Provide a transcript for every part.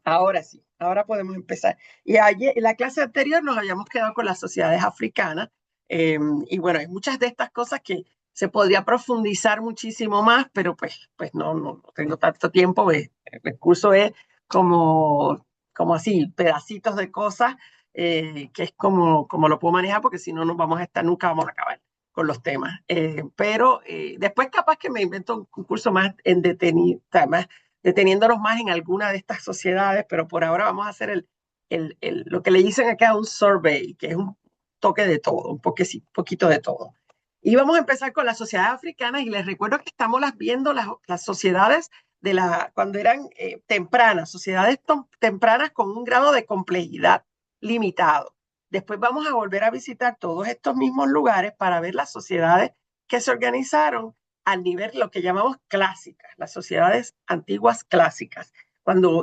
Ahora sí, ahora podemos empezar. Y ayer, en la clase anterior nos habíamos quedado con las sociedades africanas. Y bueno, hay muchas de estas cosas que se podría profundizar muchísimo más, pero pues no tengo tanto tiempo. El curso es como así, pedacitos de cosas, que es como lo puedo manejar, porque si no, nunca vamos a acabar con los temas. Pero después capaz que me invento un curso más en detenido, más deteniéndonos más en alguna de estas sociedades, pero por ahora vamos a hacer lo que le dicen acá un survey, que es un toque de todo, poquito de todo. Y vamos a empezar con las sociedades africanas y les recuerdo que estamos viendo las sociedades cuando eran tempranas, sociedades tempranas con un grado de complejidad limitado. Después vamos a volver a visitar todos estos mismos lugares para ver las sociedades que se organizaron al nivel lo que llamamos clásicas, las sociedades antiguas clásicas,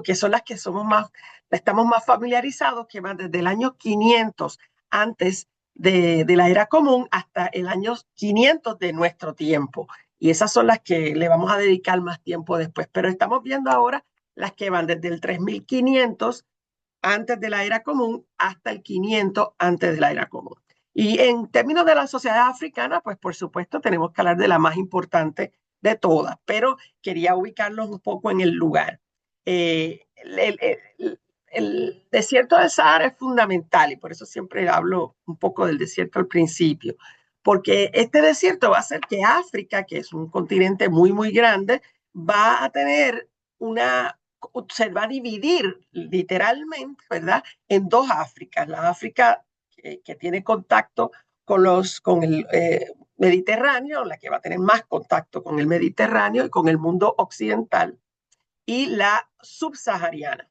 que son las que estamos más familiarizados, que van desde el año 500 antes de la era común hasta el año 500 de nuestro tiempo. Y esas son las que le vamos a dedicar más tiempo después. Pero estamos viendo ahora las que van desde el 3500 antes de la era común hasta el 500 antes de la era común. Y en términos de la sociedad africana, pues por supuesto tenemos que hablar de la más importante de todas, pero quería ubicarlos un poco en el lugar. El desierto del Sahara es fundamental y por eso siempre hablo un poco del desierto al principio, porque este desierto va a hacer que África, que es un continente muy grande, va a tener se va a dividir literalmente, ¿verdad?, en dos Áfricas. La África que tiene contacto con el Mediterráneo, la que va a tener más contacto con el Mediterráneo y con el mundo occidental, y la subsahariana.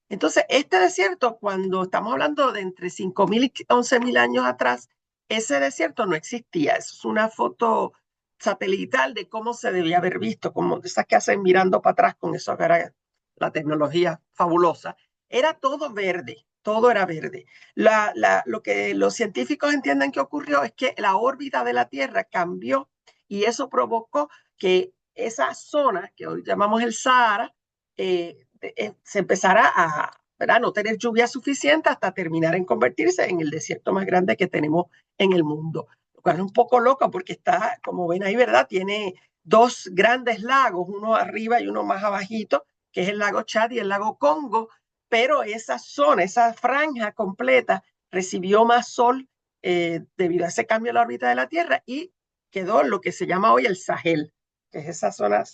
Entonces, este desierto, cuando estamos hablando de entre 5.000 y 11.000 años atrás, ese desierto no existía. Eso es una foto satelital de cómo se debía haber visto, como de esas que hacen mirando para atrás con eso, era la tecnología fabulosa. Era todo verde, todo era verde. Lo que los científicos entienden que ocurrió es que la órbita de la Tierra cambió y eso provocó que esa zona que hoy llamamos el Sahara, se empezará a no tener lluvia suficiente hasta terminar en convertirse en el desierto más grande que tenemos en el mundo. Lo cual es un poco loco porque está, como ven ahí, ¿verdad? Tiene dos grandes lagos, uno arriba y uno más abajito, que es el lago Chad y el lago Congo, pero esa zona, esa franja completa, recibió más sol debido a ese cambio en la órbita de la Tierra y quedó lo que se llama hoy el Sahel, que es esa zona,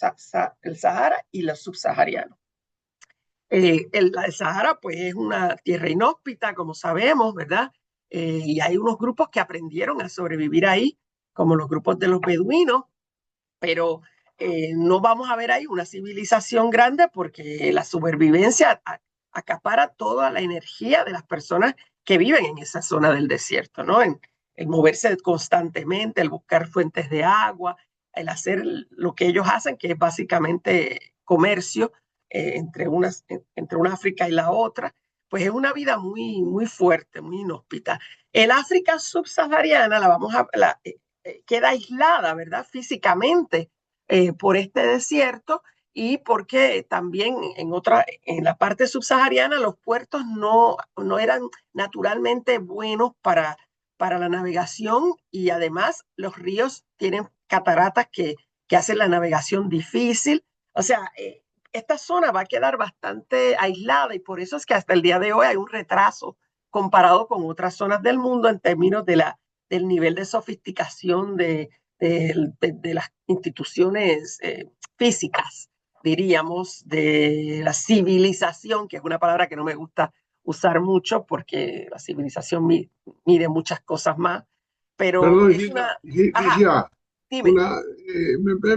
el Sahara y los subsaharianos. El Sahara, pues, es una tierra inhóspita, como sabemos, ¿verdad? Y hay unos grupos que aprendieron a sobrevivir ahí, como los grupos de los beduinos, pero no vamos a ver ahí una civilización grande porque la supervivencia acapara toda la energía de las personas que viven en esa zona del desierto, ¿no? En moverse constantemente, el buscar fuentes de agua, el hacer lo que ellos hacen, que es básicamente comercio entre una África y la otra, pues es una vida muy fuerte, muy inhóspita. El África subsahariana queda aislada, ¿verdad? Físicamente por este desierto y porque también en la parte subsahariana los puertos no eran naturalmente buenos para la navegación y además los ríos tienen cataratas que hacen la navegación difícil. O sea, esta zona va a quedar bastante aislada y por eso es que hasta el día de hoy hay un retraso comparado con otras zonas del mundo en términos del nivel de sofisticación de las instituciones físicas, diríamos, de la civilización, que es una palabra que no me gusta usar mucho porque la civilización mide muchas cosas más, pero Perdón, es una... Ajá, Giga, dime.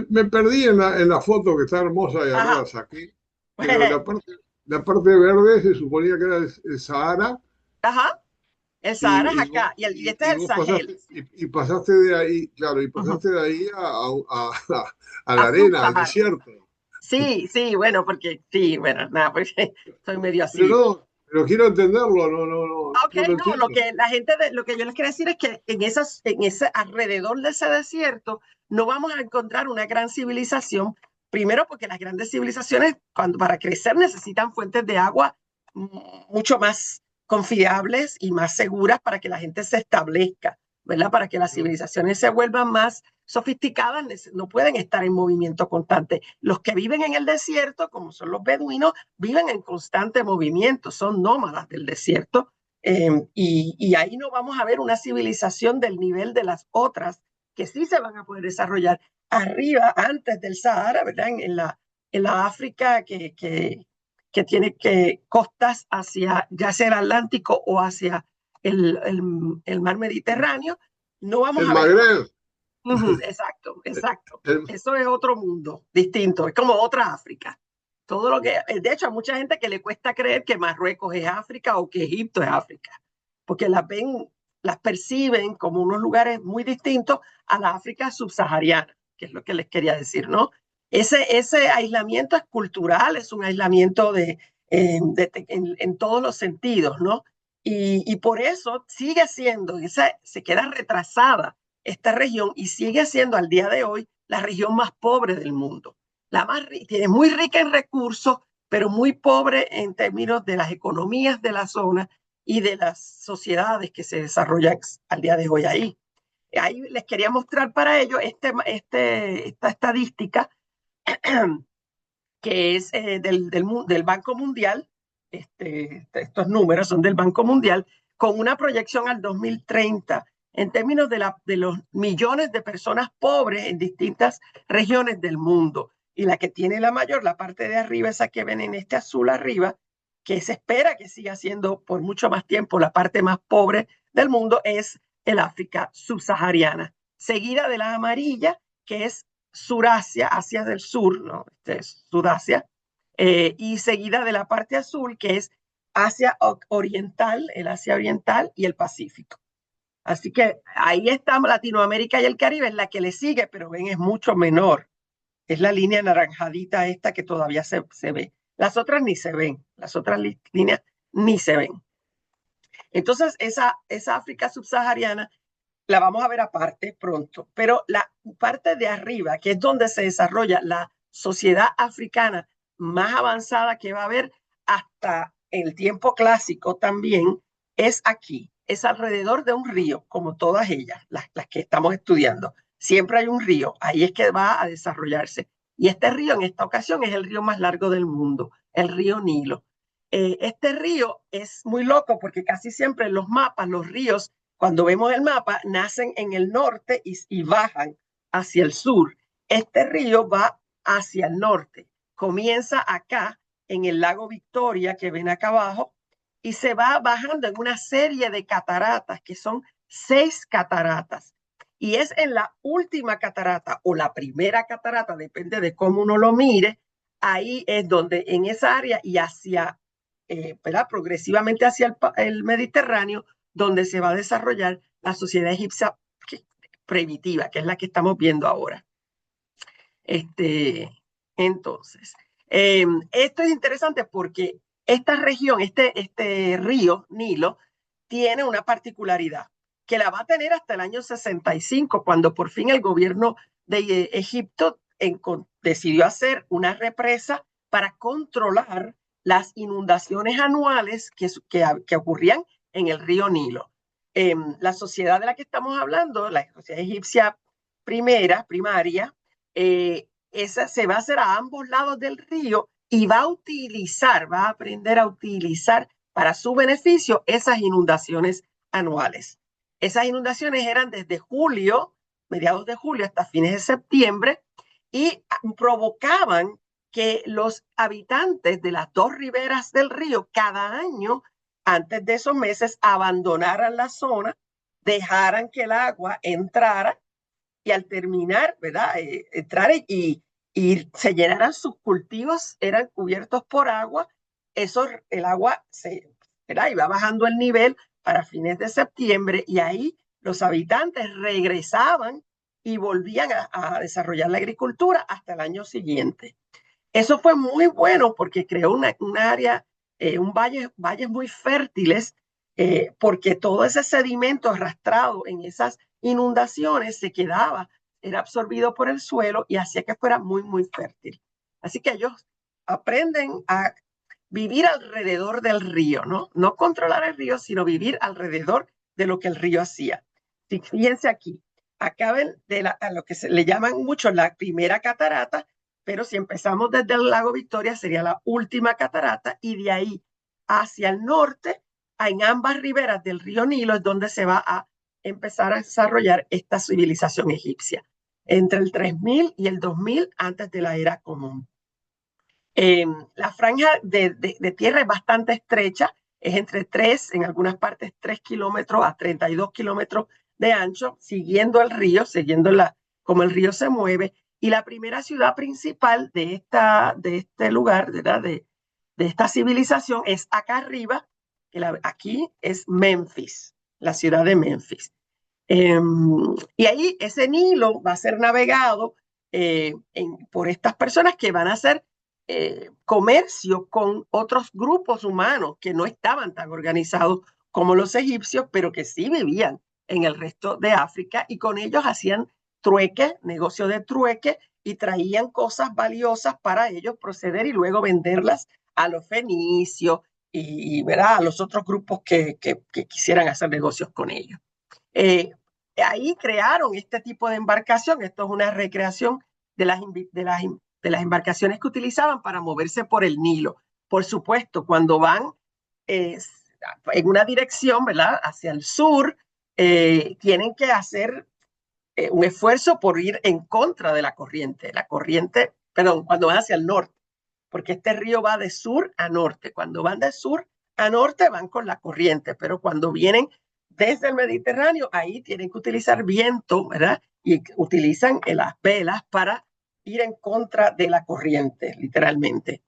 me perdí en la foto que está hermosa y ahora Ajá. la saqué, pero la parte verde se suponía que era el Sahara Ajá, el Sahara es y, acá y este es y el vos Sahel. pasaste, y pasaste de ahí, claro, y Uh-huh. pasaste de ahí a A la arena, al Sub-Sahara. desierto. Sí, bueno, porque sí, bueno, nada, porque soy medio Pero así. no, pero quiero entenderlo, Ok, no lo no, lo entiendo. que la gente, lo que yo les quiero decir es que en ese alrededor de ese desierto no vamos a encontrar una gran civilización Primero porque las grandes civilizaciones, para crecer, necesitan fuentes de agua mucho más confiables y más seguras para que la gente se establezca, ¿verdad? Para que las civilizaciones se vuelvan más sofisticadas, no pueden estar en movimiento constante. Los que viven en el desierto, como son los beduinos, viven en constante movimiento, son nómadas del desierto, y ahí no vamos a ver una civilización del nivel de las otras que sí se van a poder desarrollar arriba, antes del Sahara, ¿verdad? En la África que tiene costas hacia ya sea el Atlántico o hacia el mar Mediterráneo, no vamos El a ver. Magreb. Exacto, exacto. Eso es otro mundo distinto, es como otra África. Todo lo que, de hecho, a mucha gente que le cuesta creer que Marruecos es África o que Egipto es África, porque las perciben como unos lugares muy distintos a la África subsahariana, que es lo que les quería decir, ¿no? Ese aislamiento es cultural, es un aislamiento en todos los sentidos, ¿no? Y por eso sigue siendo, se queda retrasada esta región y sigue siendo al día de hoy la región más pobre del mundo. Tiene muy rica en recursos, pero muy pobre en términos de las economías de la zona y de las sociedades que se desarrollan al día de hoy ahí. Ahí les quería mostrar para ello esta estadística que es del Banco Mundial. Estos números son del Banco Mundial con una proyección al 2030 en términos de los millones de personas pobres en distintas regiones del mundo. Y la que tiene la mayor, la parte de arriba, esa que ven en este azul arriba, que se espera que siga siendo por mucho más tiempo la parte más pobre del mundo, es el África subsahariana, seguida de la amarilla, que es Surasia, Asia del Sur, ¿no? Es Sudasia, y seguida de la parte azul, que es Asia Oriental, el Asia Oriental y el Pacífico. Así que ahí está Latinoamérica y el Caribe, es la que le sigue, pero ven, es mucho menor. Es la línea naranjadita esta que todavía se ve. Las otras ni se ven, las otras líneas ni se ven. Entonces, esa África subsahariana la vamos a ver aparte pronto, pero la parte de arriba, que es donde se desarrolla la sociedad africana más avanzada que va a haber hasta el tiempo clásico también, es aquí, es alrededor de un río, como todas ellas, las que estamos estudiando. Siempre hay un río, ahí es que va a desarrollarse. Y este río en esta ocasión es el río más largo del mundo, el río Nilo. Este río es muy loco porque casi siempre en los mapas, los ríos, cuando vemos el mapa, nacen en el norte y bajan hacia el sur. Este río va hacia el norte, comienza acá en el lago Victoria que ven acá abajo y se va bajando en una serie de cataratas que son 6 cataratas. Y es en la última catarata o la primera catarata, depende de cómo uno lo mire, ahí es donde en esa área y hacia progresivamente hacia el Mediterráneo, donde se va a desarrollar la sociedad egipcia primitiva, que es la que estamos viendo ahora. Entonces, esto es interesante porque esta región, este río Nilo, tiene una particularidad que la va a tener hasta el año 65, cuando por fin el gobierno de Egipto decidió hacer una represa para controlar las inundaciones anuales que ocurrían en el río Nilo. La sociedad de la que estamos hablando, la sociedad egipcia primaria, esa se va a hacer a ambos lados del río y va a aprender a utilizar para su beneficio esas inundaciones anuales. Esas inundaciones eran desde julio, mediados de julio hasta fines de septiembre, y provocaban que los habitantes de las dos riberas del río cada año, antes de esos meses, abandonaran la zona, dejaran que el agua entrara y al terminar, ¿verdad? Entrar y se llenaran sus cultivos, eran cubiertos por agua, el agua ¿verdad? Iba bajando el nivel para fines de septiembre y ahí los habitantes regresaban y volvían a desarrollar la agricultura hasta el año siguiente. Eso fue muy bueno porque creó una área, valles muy fértiles, porque todo ese sedimento arrastrado en esas inundaciones se quedaba era absorbido por el suelo y hacía que fuera muy, muy fértil. Así que ellos aprenden a vivir alrededor del río, ¿no? No controlar el río, sino vivir alrededor de lo que el río hacía. Fíjense aquí, acaban a lo que se le llaman mucho la primera catarata, pero si empezamos desde el lago Victoria sería la última catarata, y de ahí hacia el norte, en ambas riberas del río Nilo, es donde se va a empezar a desarrollar esta civilización egipcia, entre el 3000 y el 2000 antes de la era común. La franja de tierra es bastante estrecha, es entre 3, en algunas partes 3 kilómetros a 32 kilómetros de ancho, siguiendo el río, como el río se mueve. Y la primera ciudad principal de este lugar, ¿verdad? De esta civilización es acá arriba, aquí es Memphis, la ciudad de Memphis. Y ahí ese Nilo va a ser navegado por estas personas que van a hacer comercio con otros grupos humanos que no estaban tan organizados como los egipcios, pero que sí vivían en el resto de África, y con ellos hacían trueque, negocio de trueque, y traían cosas valiosas para ellos proceder y luego venderlas a los fenicios ¿verdad? A los otros grupos que quisieran hacer negocios con ellos. Ahí crearon este tipo de embarcación. Esto es una recreación de las embarcaciones que utilizaban para moverse por el Nilo. Por supuesto, cuando van en una dirección, ¿verdad?, hacia el sur, tienen que hacer un esfuerzo por ir en contra de la corriente. Perdón, cuando van hacia el norte, porque este río va de sur a norte. Cuando van de sur a norte van con la corriente, pero cuando vienen desde el Mediterráneo, ahí tienen que utilizar viento, ¿verdad? Y utilizan las velas para ir en contra de la corriente, literalmente.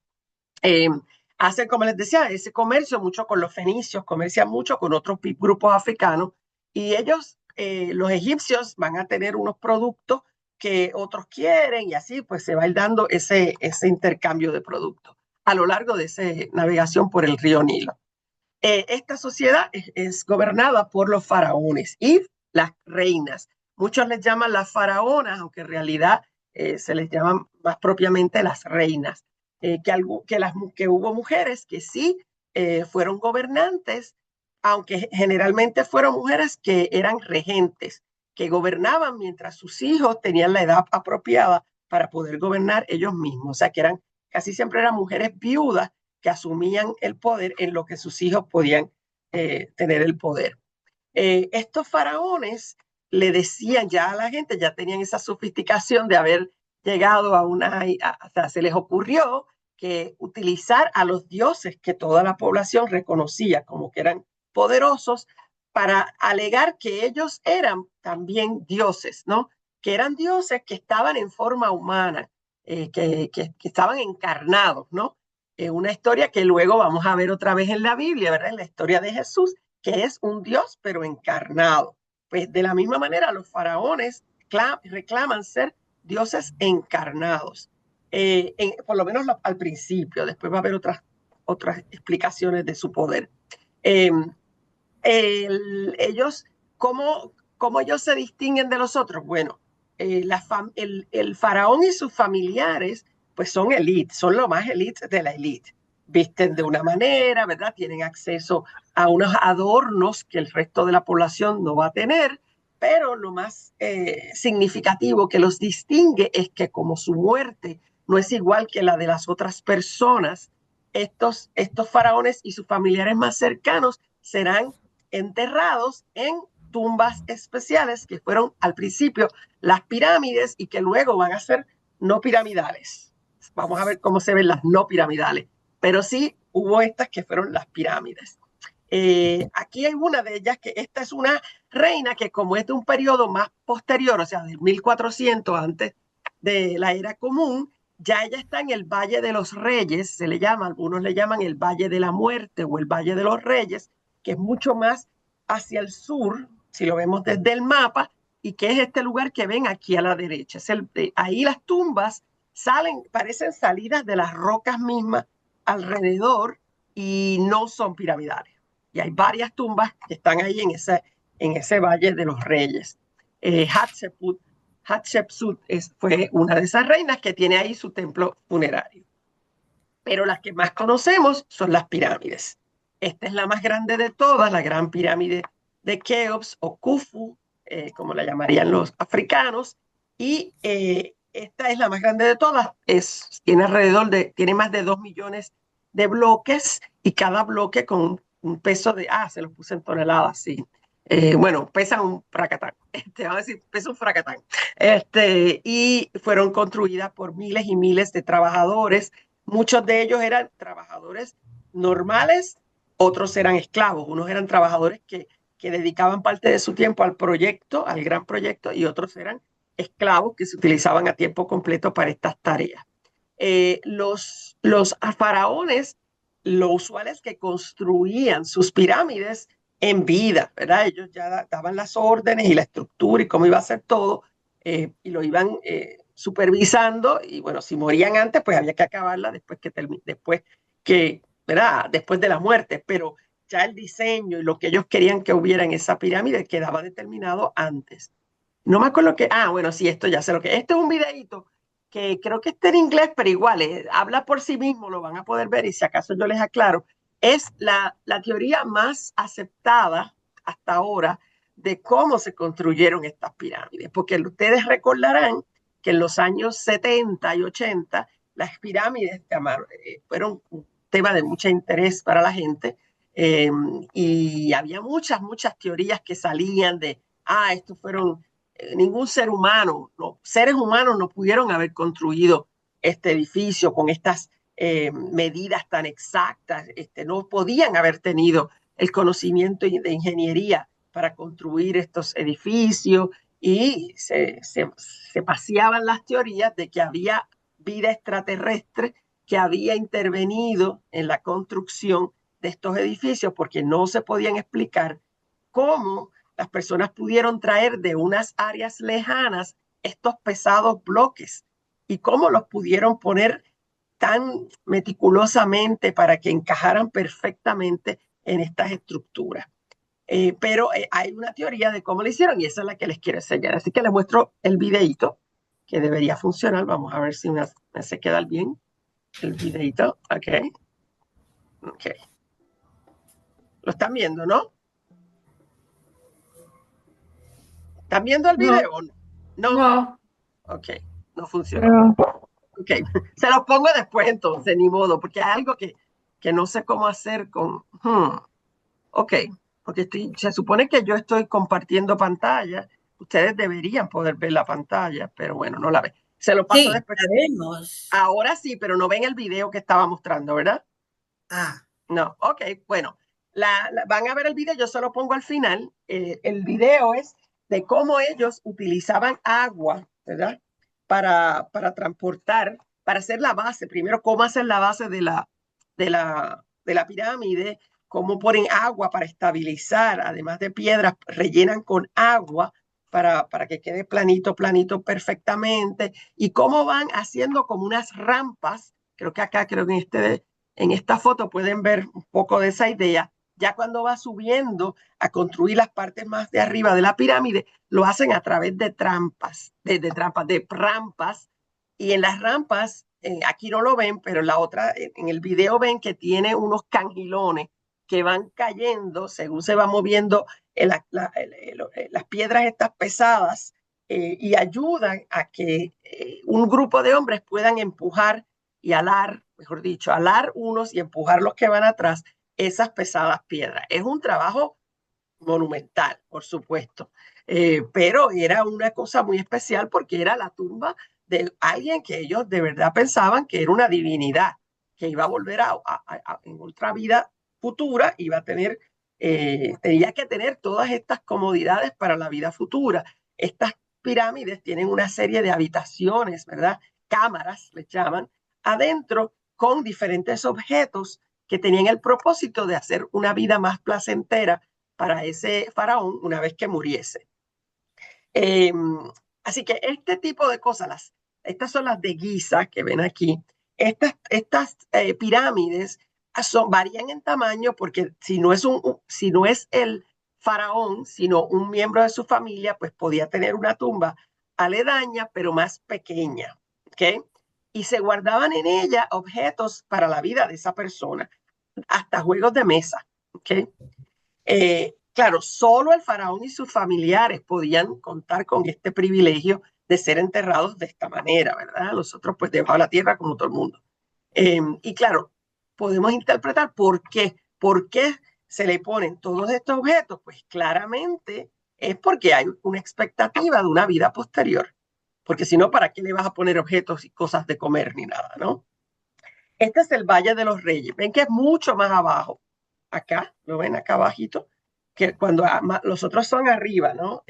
Hacen, como les decía, ese comercio mucho con los fenicios, comercian mucho con otros grupos africanos, y ellos, los egipcios, van a tener unos productos que otros quieren, y así pues se va a ir dando ese intercambio de productos a lo largo de esa navegación por el río Nilo. Esta sociedad es gobernada por los faraones y las reinas. Muchos les llaman las faraonas, aunque en realidad se les llaman más propiamente las reinas. Que hubo mujeres que sí fueron gobernantes, aunque generalmente fueron mujeres que eran regentes, que gobernaban mientras sus hijos tenían la edad apropiada para poder gobernar ellos mismos. O sea, que casi siempre eran mujeres viudas que asumían el poder en lo que sus hijos podían tener el poder. Estos faraones le decían ya a la gente, ya tenían esa sofisticación de haber llegado o sea, se les ocurrió que utilizar a los dioses que toda la población reconocía como que eran poderosos, para alegar que ellos eran también dioses, ¿no? Que eran dioses que estaban en forma humana, que estaban encarnados, ¿no? Una historia que luego vamos a ver otra vez en la Biblia, ¿verdad? En la historia de Jesús, que es un Dios pero encarnado. Pues de la misma manera los faraones reclaman ser dioses encarnados, por lo menos al principio. Después va a haber otras explicaciones de su poder. Ellos, ¿cómo ellos se distinguen de los otros? Bueno, el faraón y sus familiares pues son elite, son lo más elite de la elite. Visten de una manera, ¿verdad? Tienen acceso a unos adornos que el resto de la población no va a tener, pero lo más significativo que los distingue es que como su muerte no es igual que la de las otras personas, estos faraones y sus familiares más cercanos serán enterrados en tumbas especiales que fueron al principio las pirámides y que luego van a ser no piramidales. Vamos a ver cómo se ven las no piramidales, pero sí hubo estas que fueron las pirámides. Aquí hay una de ellas, que esta es una reina que, como es de un periodo más posterior, o sea, del 1400 antes de la era común, ya ella está en el Valle de los Reyes, se le llama, algunos le llaman el Valle de la Muerte o el Valle de los Reyes, que es mucho más hacia el sur, si lo vemos desde el mapa, y que es este lugar que ven aquí a la derecha. Ahí las tumbas parecen salidas de las rocas mismas alrededor, y no son piramidales. Y hay varias tumbas que están ahí en ese Valle de los Reyes. Hatshepsut Hatshepsut fue una de esas reinas que tiene ahí su templo funerario. Pero las que más conocemos son las pirámides. Esta es la más grande de todas, la gran pirámide de Keops o Khufu, como la llamarían los africanos, y esta es la más grande de todas, tiene más de 2 millones de bloques y cada bloque con un peso se los puse en toneladas, sí. Bueno, pesan un fracatán, vamos a decir, pesa un fracatán. Y fueron construidas por miles y miles de trabajadores. Muchos de ellos eran trabajadores normales, otros eran esclavos, unos eran trabajadores que dedicaban parte de su tiempo al proyecto, al gran proyecto, y otros eran esclavos que se utilizaban a tiempo completo para estas tareas. Los faraones, lo usual es que construían sus pirámides en vida, ¿verdad? Ellos ya daban las órdenes y la estructura y cómo iba a ser todo, y lo iban supervisando, y bueno, si morían antes, pues había que acabarla ¿verdad? Después de la muerte, pero ya el diseño y lo que ellos querían que hubiera en esa pirámide quedaba determinado antes. No me acuerdo bueno, sí, esto ya sé lo que. Este es un videíto que creo que está en inglés, pero igual, habla por sí mismo, lo van a poder ver y si acaso yo les aclaro. Es la teoría más aceptada hasta ahora de cómo se construyeron estas pirámides, porque ustedes recordarán que en los años 70 y 80 las pirámides fueron un tema de mucho interés para la gente, y había muchas teorías que salían estos fueron ningún ser humano, los seres humanos no pudieron haber construido este edificio con estas medidas tan exactas, no podían haber tenido el conocimiento de ingeniería para construir estos edificios, y se paseaban las teorías de que había vida extraterrestre que había intervenido en la construcción de estos edificios porque no se podían explicar cómo las personas pudieron traer de unas áreas lejanas estos pesados bloques y cómo los pudieron poner tan meticulosamente para que encajaran perfectamente en estas estructuras. Pero hay una teoría de cómo lo hicieron y esa es la que les quiero enseñar. Así que les muestro el videito que debería funcionar. Vamos a ver si me hace quedar bien el videito. Ok. Lo están viendo, ¿no? ¿Están viendo el No, video? No. no. Ok, no funcionó. Ok, se los pongo después entonces, ni modo, porque hay algo que no sé cómo hacer con... Ok, porque se supone que yo estoy compartiendo pantalla. Ustedes deberían poder ver la pantalla, pero bueno, no la ven. Se lo paso Sí, después. la vemos. Ahora sí, pero no ven el video que estaba mostrando, ¿verdad? Ah, No, ok, bueno. Van a ver el video, yo se lo pongo al final. El video es de cómo ellos utilizaban agua, ¿verdad? Para transportar, para hacer la base. Primero, cómo hacer la base de la pirámide, cómo ponen agua para estabilizar, además de piedras, rellenan con agua para que quede planito, planito perfectamente, y cómo van haciendo como unas rampas. Creo que acá, creo que en esta foto pueden ver un poco de esa idea. Ya cuando va subiendo a construir las partes más de arriba de la pirámide, lo hacen a través de de rampas. Y en las rampas, aquí no lo ven, pero en la otra, en el video ven que tiene unos cangilones que van cayendo según se va moviendo las piedras estas pesadas, y ayudan a que un grupo de hombres puedan empujar y alar, mejor dicho, alar unos y empujar los que van atrás esas pesadas piedras. Es un trabajo monumental, por supuesto, pero era una cosa muy especial porque era la tumba de alguien que ellos de verdad pensaban que era una divinidad, que iba a volver en otra vida futura, iba a tenía que tener todas estas comodidades para la vida futura. Estas pirámides tienen una serie de habitaciones, ¿verdad? Cámaras, les llaman, adentro con diferentes objetos que tenían el propósito de hacer una vida más placentera para ese faraón una vez que muriese. Eh, Así que este tipo de cosas, estas son las de Giza que ven aquí. Estas pirámides varían en tamaño porque si no es el faraón, sino un miembro de su familia, pues podía tener una tumba aledaña, pero más pequeña, ¿ok? Y se guardaban en ella objetos para la vida de esa persona, hasta juegos de mesa, ¿ok? Claro, solo el faraón y sus familiares podían contar con este privilegio de ser enterrados de esta manera, ¿verdad? Los otros pues debajo de la tierra como todo el mundo. Y claro, podemos interpretar por qué se le ponen todos estos objetos. Pues claramente es porque hay una expectativa de una vida posterior. Porque si no, ¿para qué le vas a poner objetos y cosas de comer ni nada, no? Este es el Valle de los Reyes. Ven que es mucho más abajo. Acá, lo ven acá abajito, que cuando los otros son arriba, ¿no?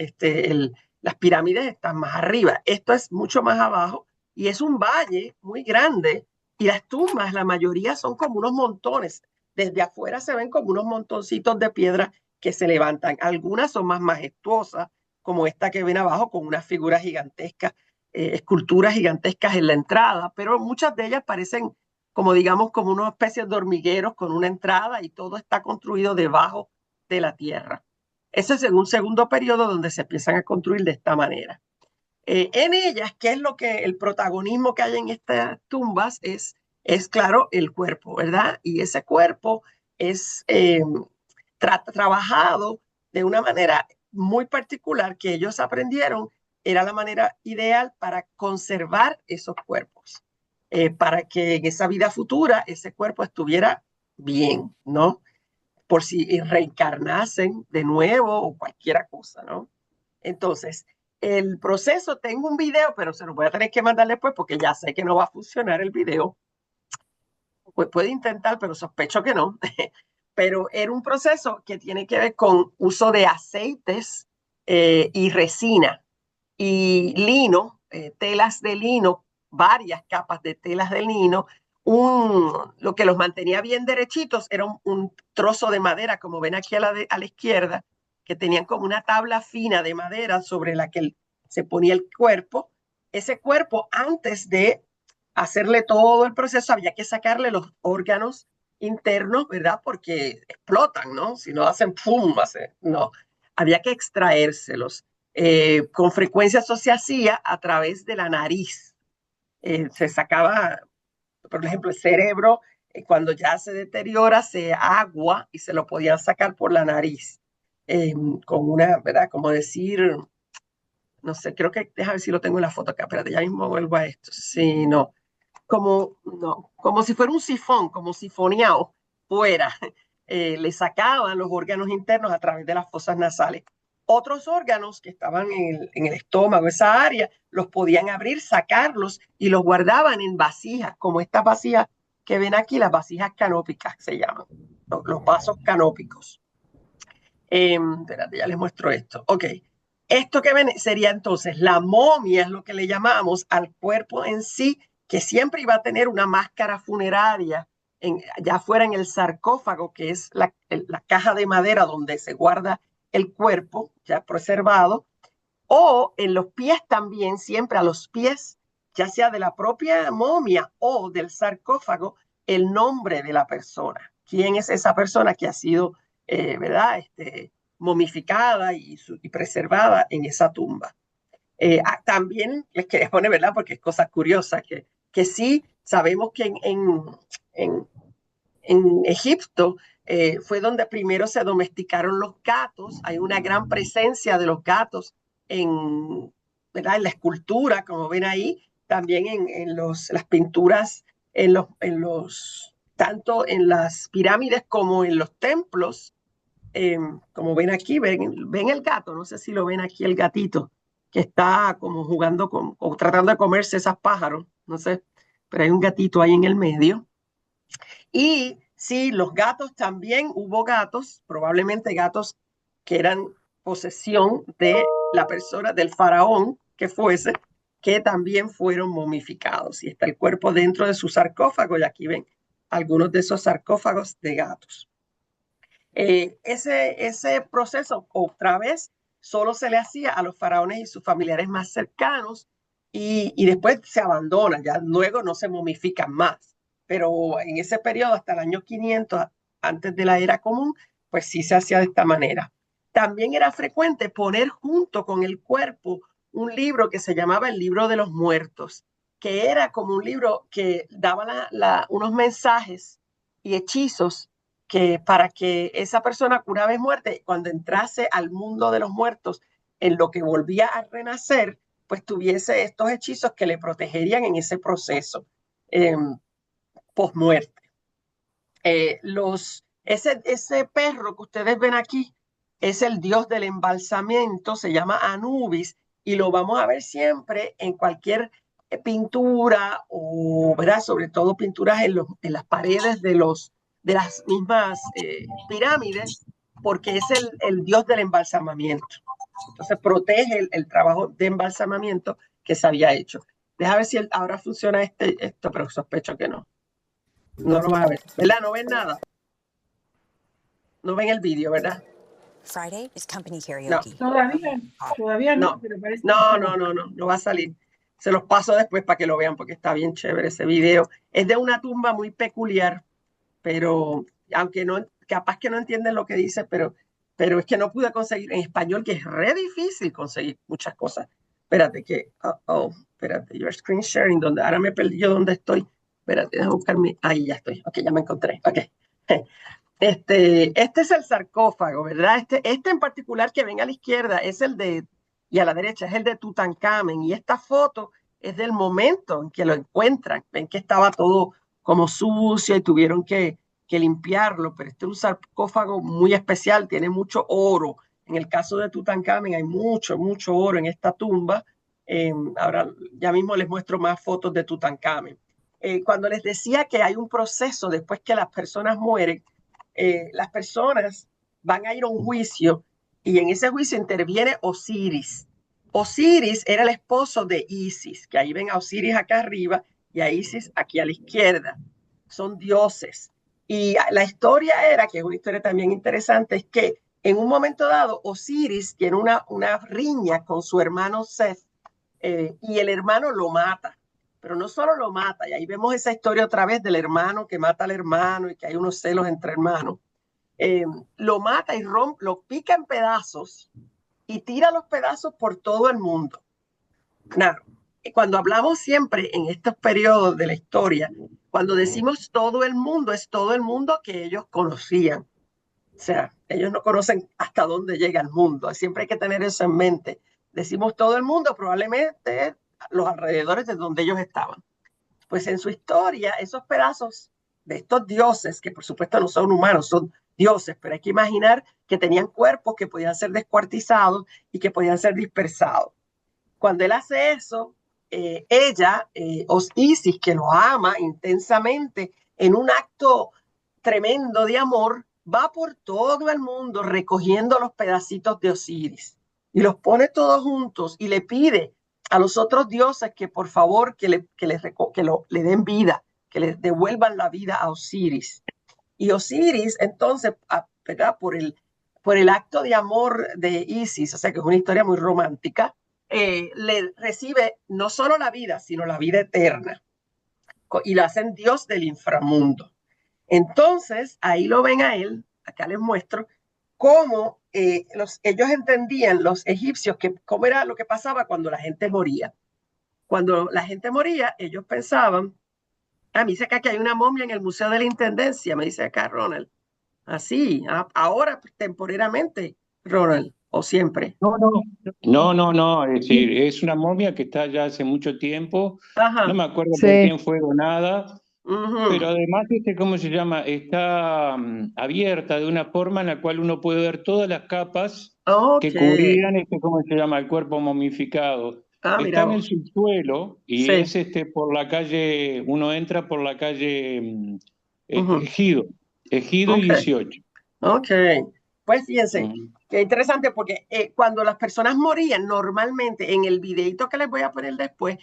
Las pirámides están más arriba. Esto es mucho más abajo y es un valle muy grande y las tumbas, la mayoría son como unos montones. Desde afuera se ven como unos montoncitos de piedra que se levantan. Algunas son más majestuosas, como esta que ven abajo, con unas figuras gigantescas, esculturas gigantescas en la entrada, pero muchas de ellas parecen como digamos, como una especie de hormigueros con una entrada y todo está construido debajo de la tierra. Ese es un segundo periodo donde se empiezan a construir de esta manera. En ellas, ¿qué es lo que el protagonismo que hay en estas tumbas? Es claro, el cuerpo, ¿verdad? Y ese cuerpo es trabajado de una manera muy particular que ellos aprendieron, era la manera ideal para conservar esos cuerpos, para que en esa vida futura ese cuerpo estuviera bien, ¿no? Por si reencarnasen de nuevo o cualquier cosa, ¿no? Entonces, el proceso, tengo un video, pero se lo voy a tener que mandar después porque ya sé que no va a funcionar el video. Pues puede intentar, pero sospecho que no. Pero era un proceso que tiene que ver con uso de aceites y resina y lino, telas de lino, varias capas de telas de lino. Lo que los mantenía bien derechitos era un trozo de madera, como ven aquí a la izquierda, que tenían como una tabla fina de madera sobre la que se ponía el cuerpo. Ese cuerpo, antes de hacerle todo el proceso, había que sacarle los órganos internos, ¿verdad? Porque explotan, ¿no? Si no hacen pum, no. Había que extraérselos. Con frecuencia eso se hacía a través de la nariz. Se sacaba, por ejemplo, el cerebro, cuando ya se deteriora, se agua y se lo podían sacar por la nariz. Con una, ¿verdad? Como decir, no sé, creo que, déjame ver si lo tengo en la foto acá, espérate, ya mismo vuelvo a esto. Sí, no. No, como si fuera un sifón, como sifoneado fuera. Le sacaban los órganos internos a través de las fosas nasales. Otros órganos que estaban en el estómago, esa área, los podían abrir, sacarlos y los guardaban en vasijas, como estas vasijas que ven aquí, las vasijas canópicas se llaman, los vasos canópicos. Espérate, ya les muestro esto. Ok, esto que ven sería entonces la momia, es lo que le llamamos al cuerpo en sí, que siempre iba a tener una máscara funeraria, ya fuera en el sarcófago, que es la caja de madera donde se guarda el cuerpo ya preservado, o en los pies también, siempre a los pies, ya sea de la propia momia o del sarcófago, el nombre de la persona. ¿Quién es esa persona que ha sido, verdad, momificada y preservada en esa tumba? También les quería poner, ¿verdad? Porque es cosa curiosa, que sí sabemos que en Egipto fue donde primero se domesticaron los gatos. Hay una gran presencia de los gatos en, ¿verdad? En la escultura, como ven ahí, también en las pinturas, tanto en las pirámides como en los templos. Como ven aquí, ven el gato, no sé si lo ven aquí el gatito, que está como jugando o tratando de comerse esos pájaros, no sé, pero hay un gatito ahí en el medio. Y sí, los gatos también, hubo gatos, probablemente gatos que eran posesión de la persona, del faraón que fuese, que también fueron momificados. Y está el cuerpo dentro de su sarcófago, y aquí ven algunos de esos sarcófagos de gatos. Ese proceso, otra vez, solo se le hacía a los faraones y sus familiares más cercanos, y después se abandonan, ya luego no se momifican más. Pero en ese periodo, hasta el año 500, antes de la era común, pues sí se hacía de esta manera. También era frecuente poner junto con el cuerpo un libro que se llamaba el Libro de los Muertos, que era como un libro que daba unos mensajes y hechizos que para que esa persona curada de muerte, cuando entrase al mundo de los muertos, en lo que volvía a renacer, pues tuviese estos hechizos que le protegerían en ese proceso post-muerte. Ese perro que ustedes ven aquí es el dios del embalsamiento, se llama Anubis, y lo vamos a ver siempre en cualquier pintura, o ¿verdad? Sobre todo pinturas en las paredes de las mismas pirámides, porque es el dios del embalsamamiento. Entonces protege el trabajo de embalsamamiento que se había hecho. Deja ver si ahora funciona esto, pero sospecho que no. No lo van a ver, ¿verdad? No ven nada. No ven el vídeo, ¿verdad? Friday is company No. karaoke. Todavía no, No. pero parece No va a salir. Se los paso después para que lo vean porque está bien chévere ese video. Es de una tumba muy peculiar, pero aunque no, capaz que no entienden lo que dice, pero es que no pude conseguir en español, que es re difícil conseguir muchas cosas. Espérate espérate, your screen sharing, donde ahora me perdí yo dónde estoy. Espérate, déjame buscarme. Ahí ya estoy. Ok, ya me encontré. Ok. Este es el sarcófago, ¿verdad? Este en particular que ven a la izquierda es y a la derecha es el de Tutankamen. Y esta foto es del momento en que lo encuentran. Ven que estaba todo como sucio y tuvieron que limpiarlo, pero este es un sarcófago muy especial, tiene mucho oro. En el caso de Tutankamen hay mucho oro en esta tumba. Ahora ya mismo les muestro más fotos de Tutankamen. Cuando les decía que hay un proceso después que las personas mueren, las personas van a ir a un juicio y en ese juicio interviene Osiris. Osiris era el esposo de Isis, que ahí ven a Osiris acá arriba y a Isis aquí a la izquierda. Son dioses. Y la historia era, que es una historia también interesante, es que en un momento dado Osiris tiene una riña con su hermano Seth y el hermano lo mata. Pero no solo lo mata, y ahí vemos esa historia otra vez del hermano que mata al hermano y que hay unos celos entre hermanos. Lo mata y lo pica en pedazos y tira los pedazos por todo el mundo. Claro, cuando hablamos siempre en estos periodos de la historia, cuando decimos todo el mundo, es todo el mundo que ellos conocían. O sea, ellos no conocen hasta dónde llega el mundo. Siempre hay que tener eso en mente. Decimos todo el mundo, probablemente los alrededores de donde ellos estaban. Pues en su historia, esos pedazos de estos dioses, que por supuesto no son humanos, son dioses, pero hay que imaginar que tenían cuerpos que podían ser descuartizados y que podían ser dispersados. Cuando él hace eso, ella, Isis, que lo ama intensamente, en un acto tremendo de amor, va por todo el mundo recogiendo los pedacitos de Osiris y los pone todos juntos y le pide a los otros dioses que por favor le den vida, que le devuelvan la vida a Osiris. Y Osiris, entonces, ¿verdad? Por el acto de amor de Isis, o sea que es una historia muy romántica, le recibe no solo la vida, sino la vida eterna. Y lo hacen Dios del inframundo. Entonces, ahí lo ven a él, acá les muestro, cómo ellos entendían, los egipcios, cómo era lo que pasaba cuando la gente moría. Cuando la gente moría, ellos pensaban, me dice acá que hay una momia en el Museo de la Intendencia, me dice acá Ronald. Así, ahora temporalmente, Ronald, o siempre. Es decir, es una momia que está ya hace mucho tiempo, Ajá. no me acuerdo por quién fue donada, Ujú. pero además, ¿cómo se llama? Está abierta de una forma en la cual uno puede ver todas las capas que cubrían, ¿cómo se llama? El cuerpo momificado. Está en el subsuelo y es por la calle, uno entra por la calle Ejido y 18. Ok, pues fíjense, qué interesante porque cuando las personas morían, normalmente en el videito que les voy a poner después,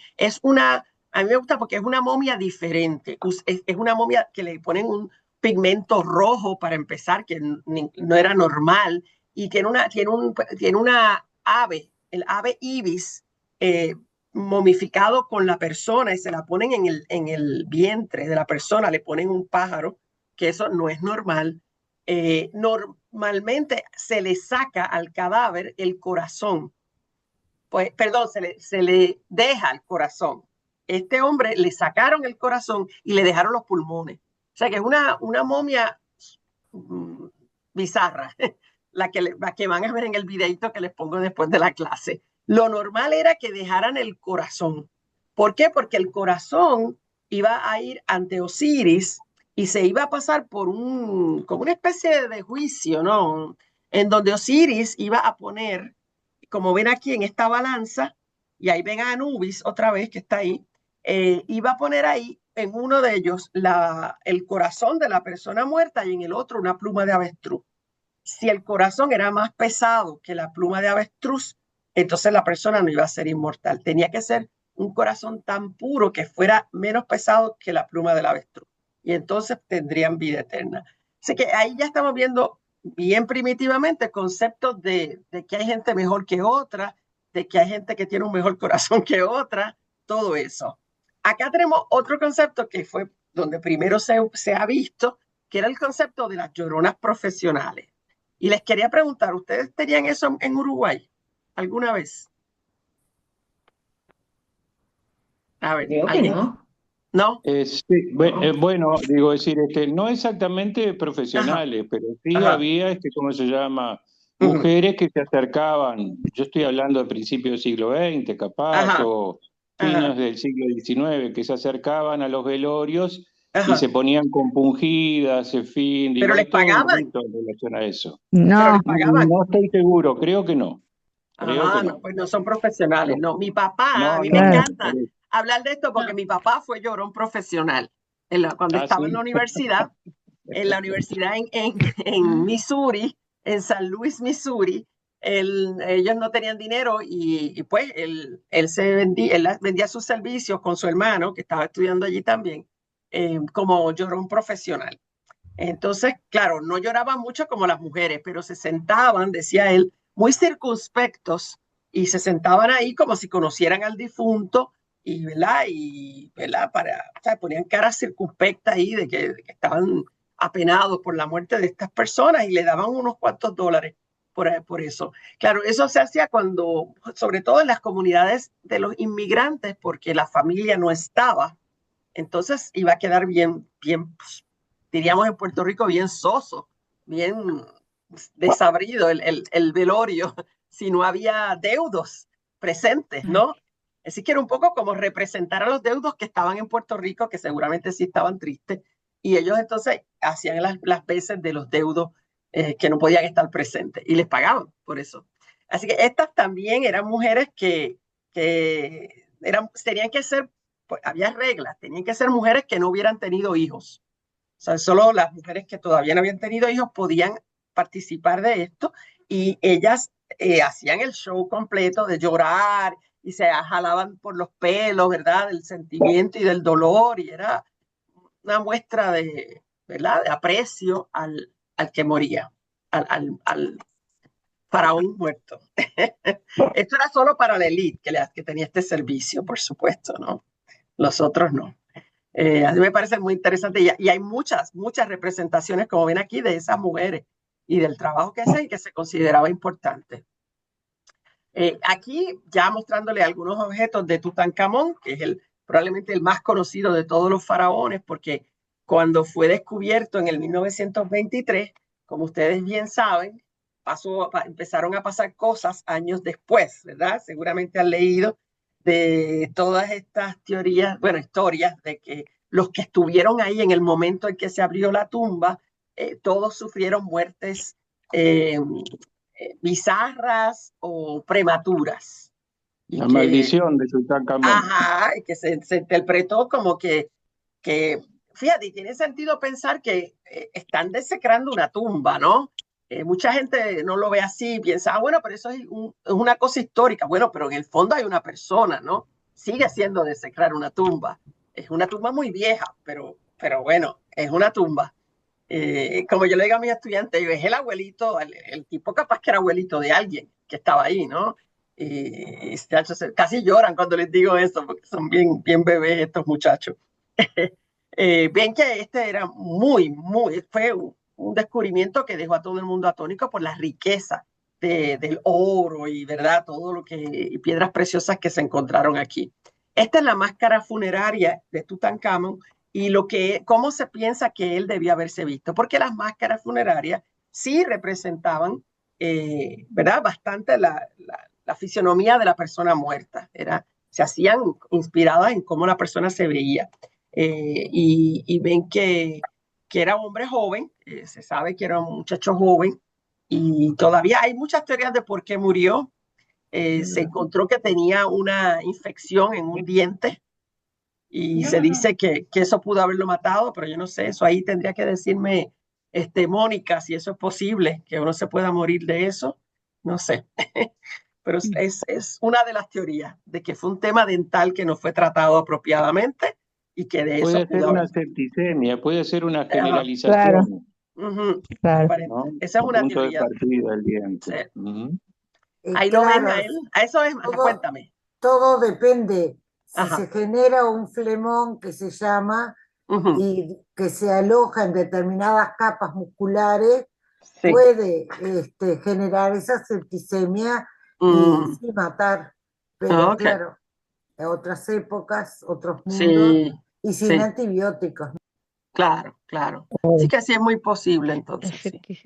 a mí me gusta porque es una momia diferente, es una momia que le ponen un pigmento rojo para empezar, que no era normal, y tiene una ave, el ave ibis, momificado con la persona y se la ponen en el vientre de la persona, le ponen un pájaro, que eso no es normal. Normalmente se le saca al cadáver el corazón pues, perdón, se le deja el corazón. Este hombre le sacaron el corazón y le dejaron los pulmones. O sea que es una momia bizarra, la que van a ver en el videito que les pongo después de la clase. Lo normal era que dejaran el corazón. ¿Por qué? Porque el corazón iba a ir ante Osiris y se iba a pasar por como una especie de juicio, ¿no? En donde Osiris iba a poner, como ven aquí en esta balanza, y ahí ven a Anubis otra vez que está ahí, iba a poner ahí en uno de ellos el corazón de la persona muerta y en el otro una pluma de avestruz. Si el corazón era más pesado que la pluma de avestruz, entonces la persona no iba a ser inmortal. Tenía que ser un corazón tan puro que fuera menos pesado que la pluma del avestruz. Y entonces tendrían vida eterna. Así que ahí ya estamos viendo bien primitivamente conceptos de que hay gente mejor que otra, de que hay gente que tiene un mejor corazón que otra, todo eso. Acá tenemos otro concepto que fue donde primero se ha visto, que era el concepto de las lloronas profesionales. Y les quería preguntar, ¿ustedes tenían eso en Uruguay alguna vez? A ver, Creo que ¿alguien? no. ¿No? Sí, bueno, digo, decir, no exactamente profesionales, pero sí había, ¿cómo se llama? Mujeres que se acercaban, yo estoy hablando de principios del siglo XX, capaz, o fines del siglo XIX, que se acercaban a los velorios y se ponían compungidas, en fin, digo, ¿pero les hay todo un pagaban? rito en relación a eso. ¿Pero les pagaban? No estoy seguro, creo que no. Creo que no. No, pues no son profesionales, no. Mi papá, No, a mí no, me no, encanta hablar de esto porque mi papá fue llorón profesional. Cuando estaba en la universidad, en Missouri, en San Luis, Missouri, ellos no tenían dinero y pues él vendía sus servicios con su hermano, que estaba estudiando allí también, como llorón profesional. Entonces, claro, no lloraban mucho como las mujeres, pero se sentaban, decía él, muy circunspectos y se sentaban ahí como si conocieran al difunto y, ¿verdad? Y, ¿verdad? O sea, ponían caras circunspectas ahí de que estaban apenados por la muerte de estas personas y le daban unos cuantos dólares por eso. Claro, eso se hacía cuando, sobre todo en las comunidades de los inmigrantes, porque la familia no estaba, entonces iba a quedar bien, diríamos en Puerto Rico, bien soso, bien desabrido el velorio, si no había deudos presentes, ¿no? Así que era un poco como representar a los deudos que estaban en Puerto Rico, que seguramente sí estaban tristes, y ellos entonces hacían las veces de los deudos que no podían estar presentes, y les pagaban por eso. Así que estas también eran mujeres que tenían que ser, pues, había reglas, tenían que ser mujeres que no hubieran tenido hijos. O sea, solo las mujeres que todavía no habían tenido hijos podían participar de esto y ellas hacían el show completo de llorar y se jalaban por los pelos, ¿verdad? Del sentimiento y del dolor y era una muestra de, ¿verdad? De aprecio al que moría, al faraón muerto. Esto era solo para la élite que tenía este servicio, por supuesto, ¿no? Los otros no. A mí me parece muy interesante y hay muchas representaciones, como ven aquí, de esas mujeres y del trabajo que hacen y que se consideraba importante. Aquí ya mostrándole algunos objetos de Tutankamón, que es probablemente el más conocido de todos los faraones, porque cuando fue descubierto en el 1923, como ustedes bien saben, empezaron a pasar cosas años después, ¿verdad? Seguramente han leído de todas estas teorías, bueno, historias de que los que estuvieron ahí en el momento en que se abrió la tumba, todos sufrieron muertes bizarras o prematuras. La maldición de Tutankamón. Ajá, y que se interpretó como que, fíjate, tiene sentido pensar que están desecrando una tumba, ¿no? Mucha gente no lo ve así, piensa, bueno, pero eso es una cosa histórica. Bueno, pero en el fondo hay una persona, ¿no? Sigue siendo desecrar una tumba. Es una tumba muy vieja, pero bueno, es una tumba. Como yo le digo a mis estudiantes, es el abuelito, el tipo capaz que era abuelito de alguien que estaba ahí, ¿no? Y casi lloran cuando les digo eso, porque son bien bebés estos muchachos. Ven que este era fue un descubrimiento que dejó a todo el mundo atónico por la riqueza del oro y, ¿verdad? Todo lo que, y piedras preciosas que se encontraron aquí. Esta es la máscara funeraria de Tutankamón y cómo se piensa que él debía haberse visto, porque las máscaras funerarias sí representaban, ¿verdad? Bastante la fisionomía de la persona muerta. Se hacían inspiradas en cómo la persona se veía. Y ven que era un hombre joven, se sabe que era un muchacho joven, y todavía hay muchas teorías de por qué murió. Se encontró que tenía una infección en un diente y se dice que eso pudo haberlo matado, pero yo no sé, eso ahí tendría que decirme Mónica si eso es posible, que uno se pueda morir de eso, no sé. Pero es una de las teorías de que fue un tema dental que no fue tratado apropiadamente y que de eso puede ser pudo una haber. septicemia, puede ser una Claro. generalización. Claro. ¿No? Esa es una Punto teoría. de partida del diente. Sí. Ahí lo ven a él. A eso es, cuéntame. Todo depende. Si Ajá. se genera un flemón que se llama y que se aloja en determinadas capas musculares, Sí. puede generar esa septicemia y sí matar. Pero claro, en otras épocas, otros mundos, y sin antibióticos. Claro, claro. Sí que sí es muy posible entonces. Sí.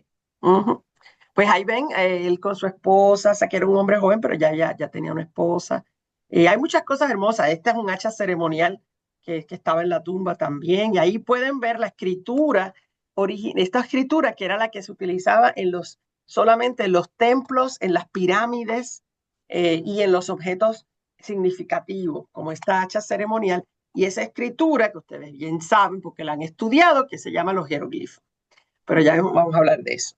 Pues ahí ven, él con su esposa, o sea que era un hombre joven, pero ya tenía una esposa. Hay muchas cosas hermosas. Este es un hacha ceremonial que estaba en la tumba también. Y ahí pueden ver la escritura, esta escritura que era la que se utilizaba solamente en los templos, en las pirámides y en los objetos significativos, como esta hacha ceremonial. Y esa escritura que ustedes bien saben porque la han estudiado, que se llama los jeroglifos. Pero ya vamos a hablar de eso.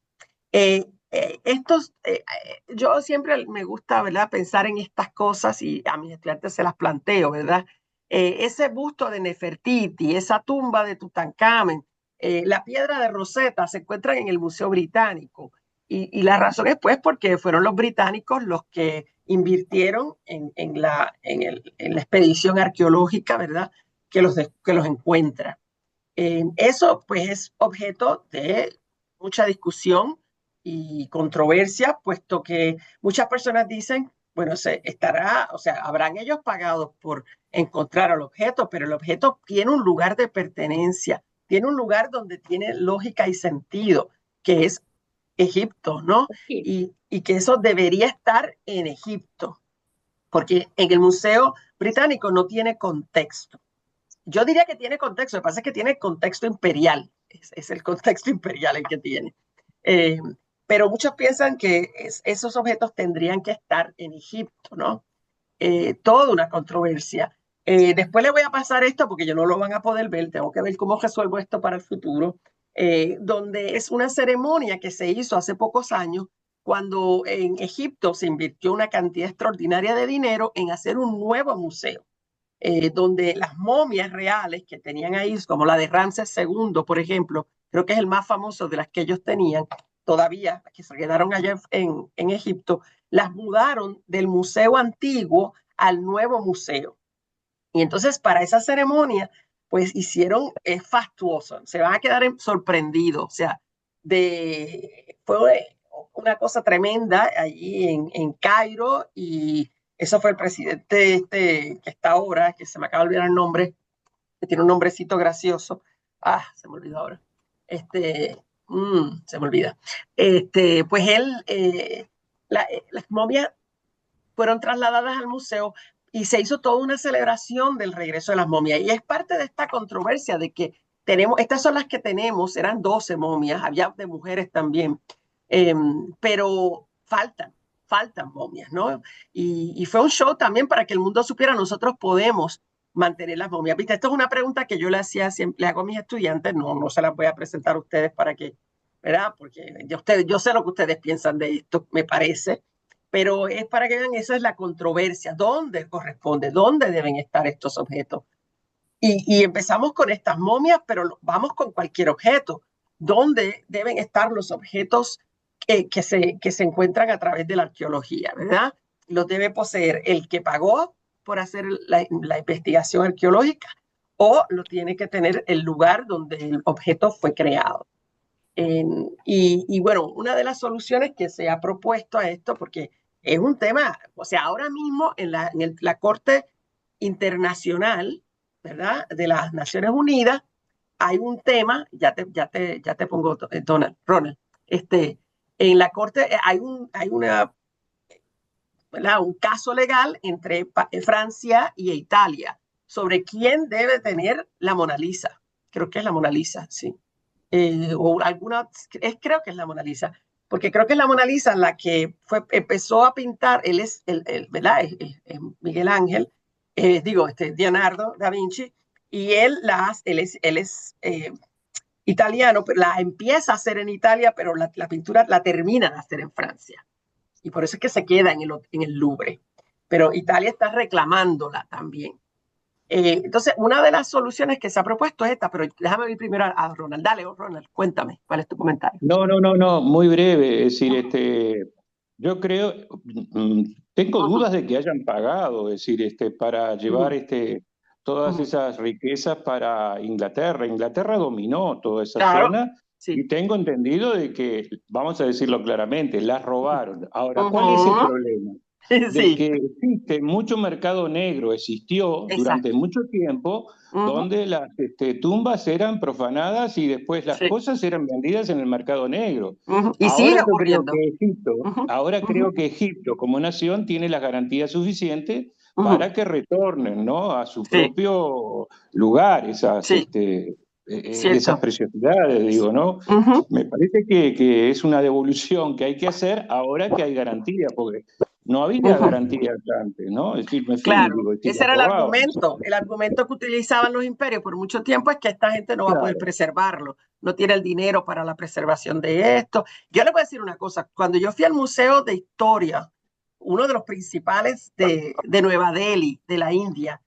Yo siempre me gusta, ¿verdad?, pensar en estas cosas y a mis estudiantes se las planteo, ¿verdad? Ese busto de Nefertiti, esa tumba de Tutankamón, la piedra de Rosetta se encuentran en el Museo Británico y la razón es pues porque fueron los británicos los que invirtieron en la expedición arqueológica, ¿verdad?, que los encuentra. Eso pues es objeto de mucha discusión y controversia, puesto que muchas personas dicen, bueno, habrán ellos pagado por encontrar el objeto, pero el objeto tiene un lugar de pertenencia, tiene un lugar donde tiene lógica y sentido, que es Egipto, ¿no? Y que eso debería estar en Egipto, porque en el Museo Británico no tiene contexto. Yo diría que tiene contexto, lo que pasa es que tiene contexto imperial, es el contexto imperial el que tiene. Pero muchos piensan que esos objetos tendrían que estar en Egipto, ¿no? Toda una controversia. Después le voy a pasar esto porque yo no lo van a poder ver, tengo que ver cómo resuelvo esto para el futuro, donde es una ceremonia que se hizo hace pocos años cuando en Egipto se invirtió una cantidad extraordinaria de dinero en hacer un nuevo museo. Donde las momias reales que tenían ahí, como la de Ramsés II, por ejemplo, creo que es el más famoso de las que ellos tenían, todavía, que se quedaron allá en Egipto, las mudaron del museo antiguo al nuevo museo. Y entonces para esa ceremonia, pues hicieron, es fastuoso, se van a quedar sorprendidos, o sea, fue una cosa tremenda allí en Cairo y eso fue el presidente que está ahora, que se me acaba de olvidar el nombre, que tiene un nombrecito gracioso. Se me olvidó ahora. Se me olvida. Pues las momias fueron trasladadas al museo y se hizo toda una celebración del regreso de las momias. Y es parte de esta controversia de que estas son las que tenemos, eran 12 momias, había de mujeres también, pero faltan momias, ¿no? Y fue un show también para que el mundo supiera, nosotros podemos mantener las momias. ¿Viste? Esto es una pregunta que yo le hago a mis estudiantes, no se las voy a presentar a ustedes para que, ¿verdad? Porque yo sé lo que ustedes piensan de esto, me parece, pero es para que vean, esa es la controversia, ¿dónde corresponde? ¿Dónde deben estar estos objetos? Y empezamos con estas momias, pero vamos con cualquier objeto. ¿Dónde deben estar los objetos que se encuentran a través de la arqueología, ¿verdad? Los debe poseer el que pagó por hacer la investigación arqueológica o lo tiene que tener el lugar donde el objeto fue creado. Y bueno, una de las soluciones que se ha propuesto a esto, porque es un tema, o sea, ahora mismo en la Corte Internacional, ¿verdad?, de las Naciones Unidas, hay un tema, ya te pongo, Ronald, en la Corte hay ¿verdad?, un caso legal entre Francia y Italia sobre quién debe tener la Mona Lisa. Creo que es la Mona Lisa, sí. O alguna, creo que es la Mona Lisa, porque creo que es la Mona Lisa la que empezó a pintar, él es, ¿verdad? Es Miguel Ángel, Leonardo da Vinci, y él es italiano, pero la empieza a hacer en Italia, pero la pintura la terminan a hacer en Francia. Y por eso es que se queda en el Louvre. Pero Italia está reclamándola también. Entonces, una de las soluciones que se ha propuesto es esta, pero déjame ir primero a Ronald. Dale, Ronald, cuéntame, ¿cuál es tu comentario? No, muy breve. Es decir, yo creo, tengo dudas de que hayan pagado, es decir, para llevar todas esas riquezas para Inglaterra. Inglaterra dominó toda esa zona sí. y tengo entendido de que, vamos a decirlo claramente, las robaron. Ahora, ¿cuál es el problema? De que existe mucho mercado negro, existió durante mucho tiempo, donde las tumbas eran profanadas y después las cosas eran vendidas en el mercado negro. Y sigue ocurriendo. Creo que Egipto como nación tiene las garantías suficientes para que retornen, ¿no?, a su propio lugar esas preciosidades, digo, ¿no? Me parece que es una devolución que hay que hacer ahora que hay garantía, porque no había garantía antes, ¿no? Es decir, ese era el argumento que utilizaban los imperios por mucho tiempo, es que esta gente no va a poder preservarlo, no tiene el dinero para la preservación de esto. Yo les voy a decir una cosa, cuando yo fui al Museo de Historia, uno de los principales de Nueva Delhi, de la India,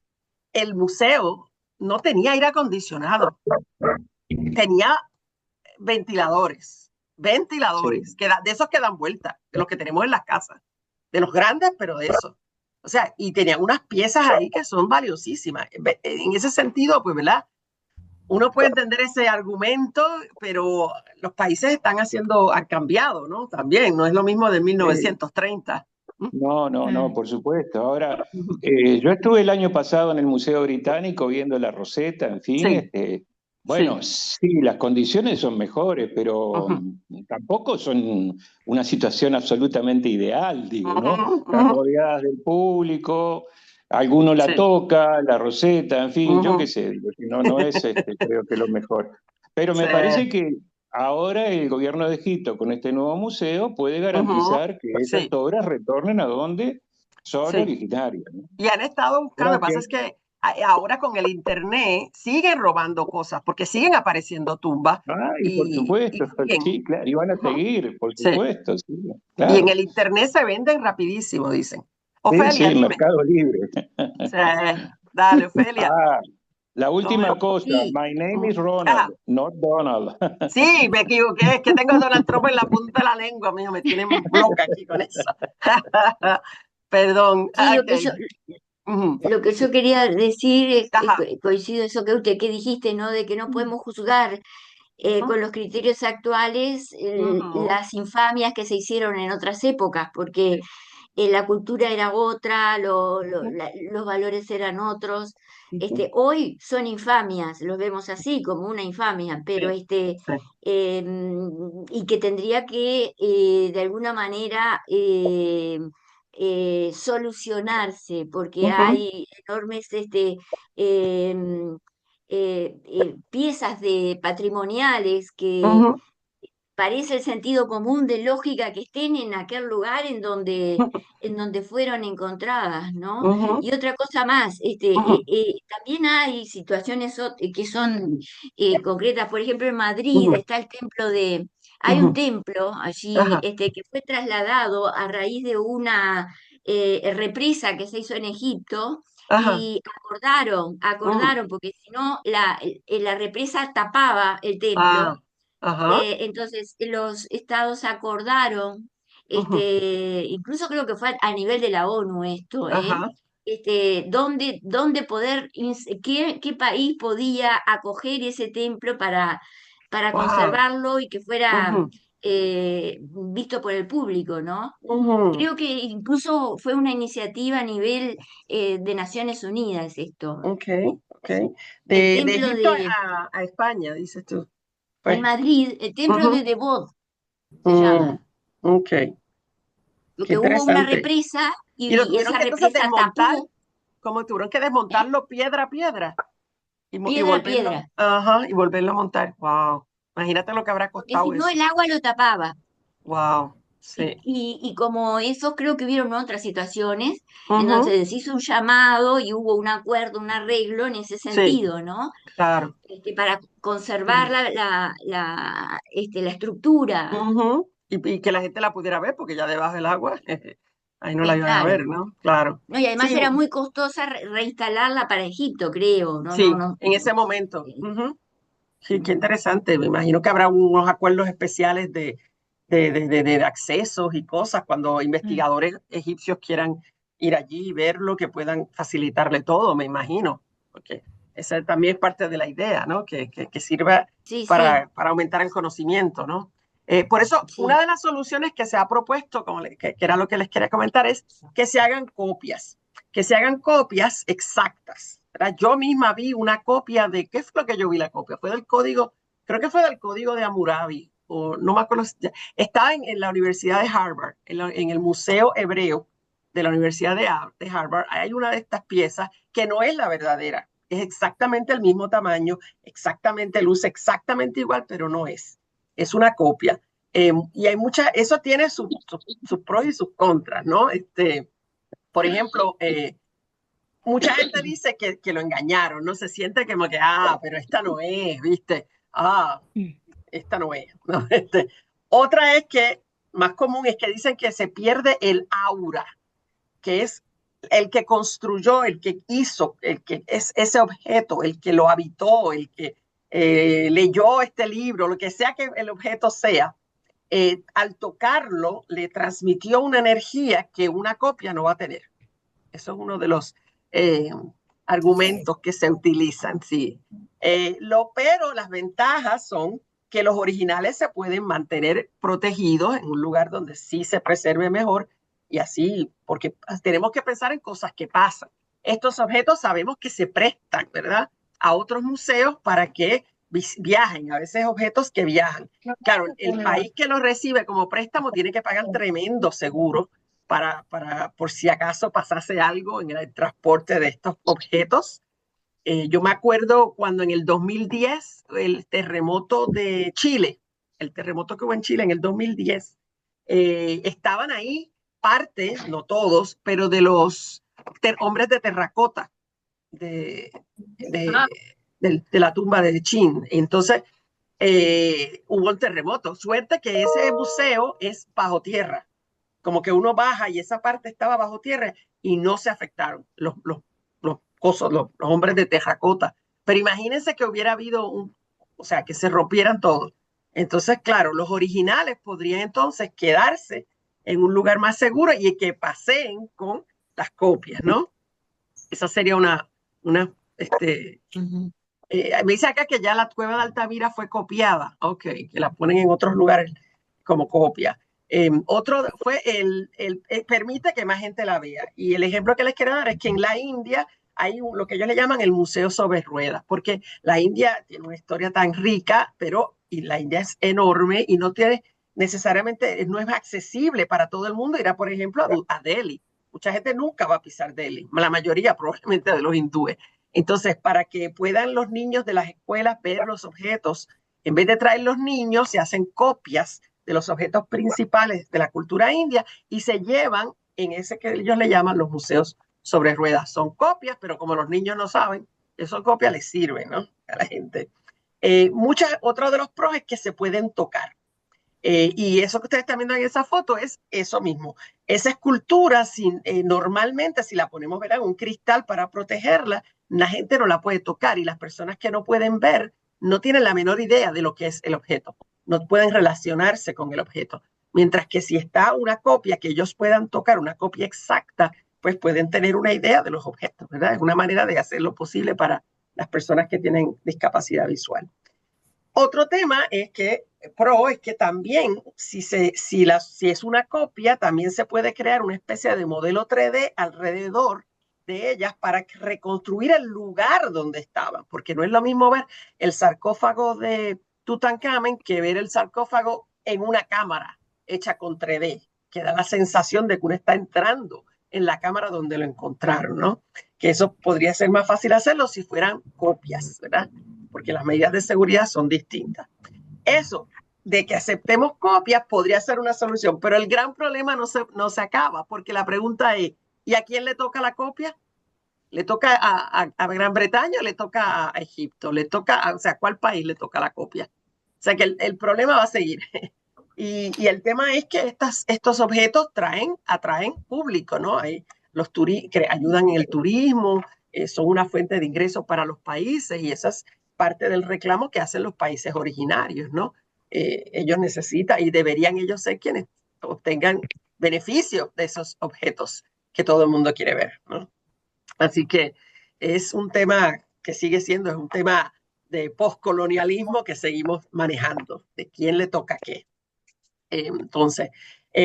el museo no tenía aire acondicionado, tenía ventiladores, de esos que dan vuelta, de los que tenemos en las casas, de los grandes, pero de esos. O sea, y tenían unas piezas ahí que son valiosísimas. En ese sentido, pues, ¿verdad? Uno puede entender ese argumento, pero los países han cambiado, ¿no? También, no es lo mismo de 1930. No, por supuesto. Ahora, yo estuve el año pasado en el Museo Británico viendo la Rosetta, en fin, sí, las condiciones son mejores, pero tampoco son una situación absolutamente ideal, digo, ¿no? Están rodeadas del público, alguno la toca, la Rosetta, en fin, yo qué sé, digo, no es creo que lo mejor. Pero me parece que ahora el gobierno de Egipto, con este nuevo museo, puede garantizar que esas obras retornen a donde son originarias, ¿no? Y han estado buscando, lo que pasa es que ahora con el internet siguen robando cosas, porque siguen apareciendo tumbas. Por supuesto, sí, claro, y van a seguir, por supuesto. Sí, claro. Y en el internet se venden rapidísimo, dicen. Ofelia, dime. Mercado Libre. Dale, Ofelia. La última cosa, my name is Ronald, not Donald. Sí, me equivoqué, es que tengo a Donald Trump en la punta de la lengua, mijo, me tienen loca aquí con eso. Perdón. Sí, lo que yo quería decir es que coincido eso que dijiste, ¿no? De que no podemos juzgar con los criterios actuales las infamias que se hicieron en otras épocas, porque la cultura era otra, los valores eran otros. Hoy son infamias, los vemos así, como una infamia, pero y que tendría que de alguna manera solucionarse, porque hay enormes piezas patrimoniales que parece el sentido común de lógica que estén en aquel lugar en donde fueron encontradas, ¿no? Y otra cosa más, también hay situaciones que son concretas. Por ejemplo, en Madrid está el templo hay un templo allí que fue trasladado a raíz de una represa que se hizo en Egipto. Y acordaron, porque si no, la represa tapaba el templo. Entonces los estados acordaron, incluso creo que fue a nivel de la ONU esto, dónde poder, qué país podía acoger ese templo para para conservarlo y que fuera visto por el público, ¿no? Creo que incluso fue una iniciativa a nivel de Naciones Unidas esto. De Egipto a España, dices tú. En Madrid, el templo de Devot se llama. Porque hubo una represa y lo tuvieron esa que entonces represa desmontar, tapó. como tuvieron que desmontarlo piedra a piedra. Piedra a piedra. Y volverlo a montar. Wow. Imagínate lo que habrá Porque costado si no, eso. el agua lo tapaba. Wow. Sí. Y como eso creo que hubieron otras situaciones, entonces se hizo un llamado y hubo un acuerdo, un arreglo en ese sentido, ¿no? Claro. Para conservar la estructura. Y que la gente la pudiera ver, porque ya debajo del agua, ahí no la iban a ver, ¿no? Claro. No, y además Sí, era muy costosa reinstalarla para Egipto, creo. No, sí, no, en ese momento. Sí, qué interesante. Me imagino que habrá unos acuerdos especiales de accesos y cosas cuando investigadores egipcios quieran ir allí y verlo, que puedan facilitarle todo, me imagino. Porque esa también es parte de la idea, ¿no? Que sirva para aumentar el conocimiento, ¿no? Por eso, una de las soluciones que se ha propuesto, que era lo que les quería comentar, es que se hagan copias exactas. ¿Verdad? Yo misma vi una copia de, ¿qué fue lo que yo vi la copia? Fue del código, creo que fue del código de Hammurabi, o no me acuerdo, estaba en la Universidad de Harvard, en el Museo Hebreo de la Universidad de Harvard, hay una de estas piezas que no es la verdadera, es exactamente el mismo tamaño, exactamente, luce exactamente igual, pero no es una copia. Y hay eso tiene sus pros y sus contras, ¿no? Por ejemplo, mucha gente dice que lo engañaron, ¿no? Se siente como que, pero esta no es, ¿viste? Esta no es, ¿no? Otra es que, más común, es que dicen que se pierde el aura, que es el que construyó, el que hizo, el que es ese objeto, el que lo habitó, el que leyó este libro, lo que sea que el objeto sea, al tocarlo le transmitió una energía que una copia no va a tener. Eso es uno de los argumentos que se utilizan, sí. Pero las ventajas son que los originales se pueden mantener protegidos en un lugar donde sí se preserve mejor y así, porque tenemos que pensar en cosas que pasan. Estos objetos sabemos que se prestan, ¿verdad?, a otros museos para que viajen, a veces objetos que viajan. Claro, el país que los recibe como préstamo tiene que pagar tremendo seguro por si acaso pasase algo en el transporte de estos objetos. Yo me acuerdo cuando en el 2010, el terremoto de Chile, el terremoto que hubo en Chile en el 2010, estaban ahí parte, no todos, pero de los hombres de terracota de la tumba de Chin. Entonces, hubo un terremoto. Suerte que ese museo es bajo tierra, como que uno baja y esa parte estaba bajo tierra y no se afectaron los hombres de terracota. Pero imagínense que hubiera habido o sea, que se rompieran todos. Entonces, claro, los originales podrían entonces quedarse en un lugar más seguro y que paseen con las copias, ¿no? Esa sería me dice acá que ya la cueva de Altamira fue copiada. Ok, que la ponen en otros lugares como copia. Otro fue permite que más gente la vea. Y el ejemplo que les quiero dar es que en la India hay lo que ellos le llaman el Museo sobre Ruedas, porque la India tiene una historia tan rica, y la India es enorme y no tiene necesariamente, no es accesible para todo el mundo. Ir por ejemplo, a Delhi. Mucha gente nunca va a pisar Delhi, la mayoría probablemente de los hindúes. Entonces, para que puedan los niños de las escuelas ver los objetos, en vez de traer los niños, se hacen copias de los objetos principales de la cultura india y se llevan en ese que ellos le llaman los museos sobre ruedas. Son copias, pero como los niños no saben, esas copias les sirven, ¿no?, a la gente. Otro de los pros es que se pueden tocar. Y eso que ustedes están viendo en esa foto es eso mismo. Esa escultura, normalmente, si la ponemos en un cristal para protegerla, la gente no la puede tocar y las personas que no pueden ver no tienen la menor idea de lo que es el objeto. No pueden relacionarse con el objeto. Mientras que si está una copia que ellos puedan tocar, una copia exacta, pues pueden tener una idea de los objetos, ¿verdad? Es una manera de hacer lo posible para las personas que tienen discapacidad visual. Otro tema es que también si es una copia, también se puede crear una especie de modelo 3D alrededor de ellas para reconstruir el lugar donde estaban, porque no es lo mismo ver el sarcófago de Tutankamón que ver el sarcófago en una cámara hecha con 3D, que da la sensación de que uno está entrando en la cámara donde lo encontraron, ¿no? Que eso podría ser más fácil hacerlo si fueran copias, ¿verdad? Porque las medidas de seguridad son distintas. Eso de que aceptemos copias podría ser una solución, pero el gran problema no se acaba, porque la pregunta es, ¿y a quién le toca la copia? ¿Le toca a Gran Bretaña o le toca a Egipto? O sea, ¿a cuál país le toca la copia? O sea, que el problema va a seguir. Y el tema es que estos objetos atraen público, ¿no? Que ayudan en el turismo, son una fuente de ingresos para los países y esa es parte del reclamo que hacen los países originarios, ¿no? Ellos necesitan y deberían ellos ser quienes obtengan beneficio de esos objetos que todo el mundo quiere ver, ¿no? Así que es un tema que sigue siendo, es un tema de postcolonialismo que seguimos manejando, de quién le toca qué. Entonces,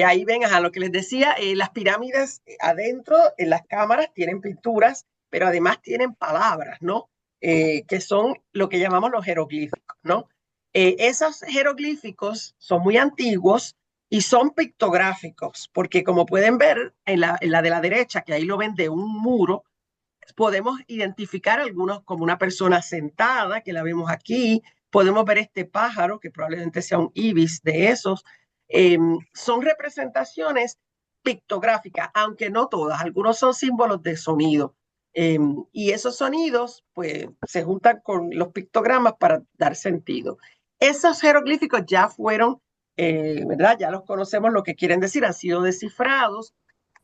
ahí ven a lo que les decía, las pirámides adentro, en las cámaras, tienen pinturas, pero además tienen palabras, ¿no? Que son lo que llamamos los jeroglíficos, ¿no? Esos jeroglíficos son muy antiguos y son pictográficos, porque como pueden ver en la de la derecha, que ahí lo ven de un muro, podemos identificar algunos como una persona sentada, que la vemos aquí, podemos ver este pájaro, que probablemente sea un ibis de esos. Son representaciones pictográficas, aunque no todas, algunos son símbolos de sonido. Y esos sonidos pues se juntan con los pictogramas para dar sentido. Esos jeroglíficos ya fueron, ¿verdad? Ya los conocemos lo que quieren decir, han sido descifrados.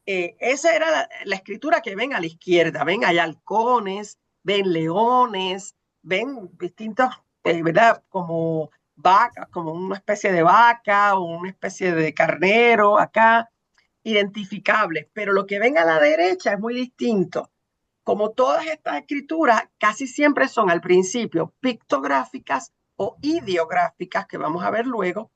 Esa era la escritura que ven a la izquierda. Ven, hay halcones, ven leones, ven distintos, ¿verdad? Como vacas, como una especie de vaca o una especie de carnero acá, identificables. Pero lo que ven a la derecha es muy distinto. Como todas estas escrituras, casi siempre son al principio pictográficas o ideográficas, que vamos a ver luego,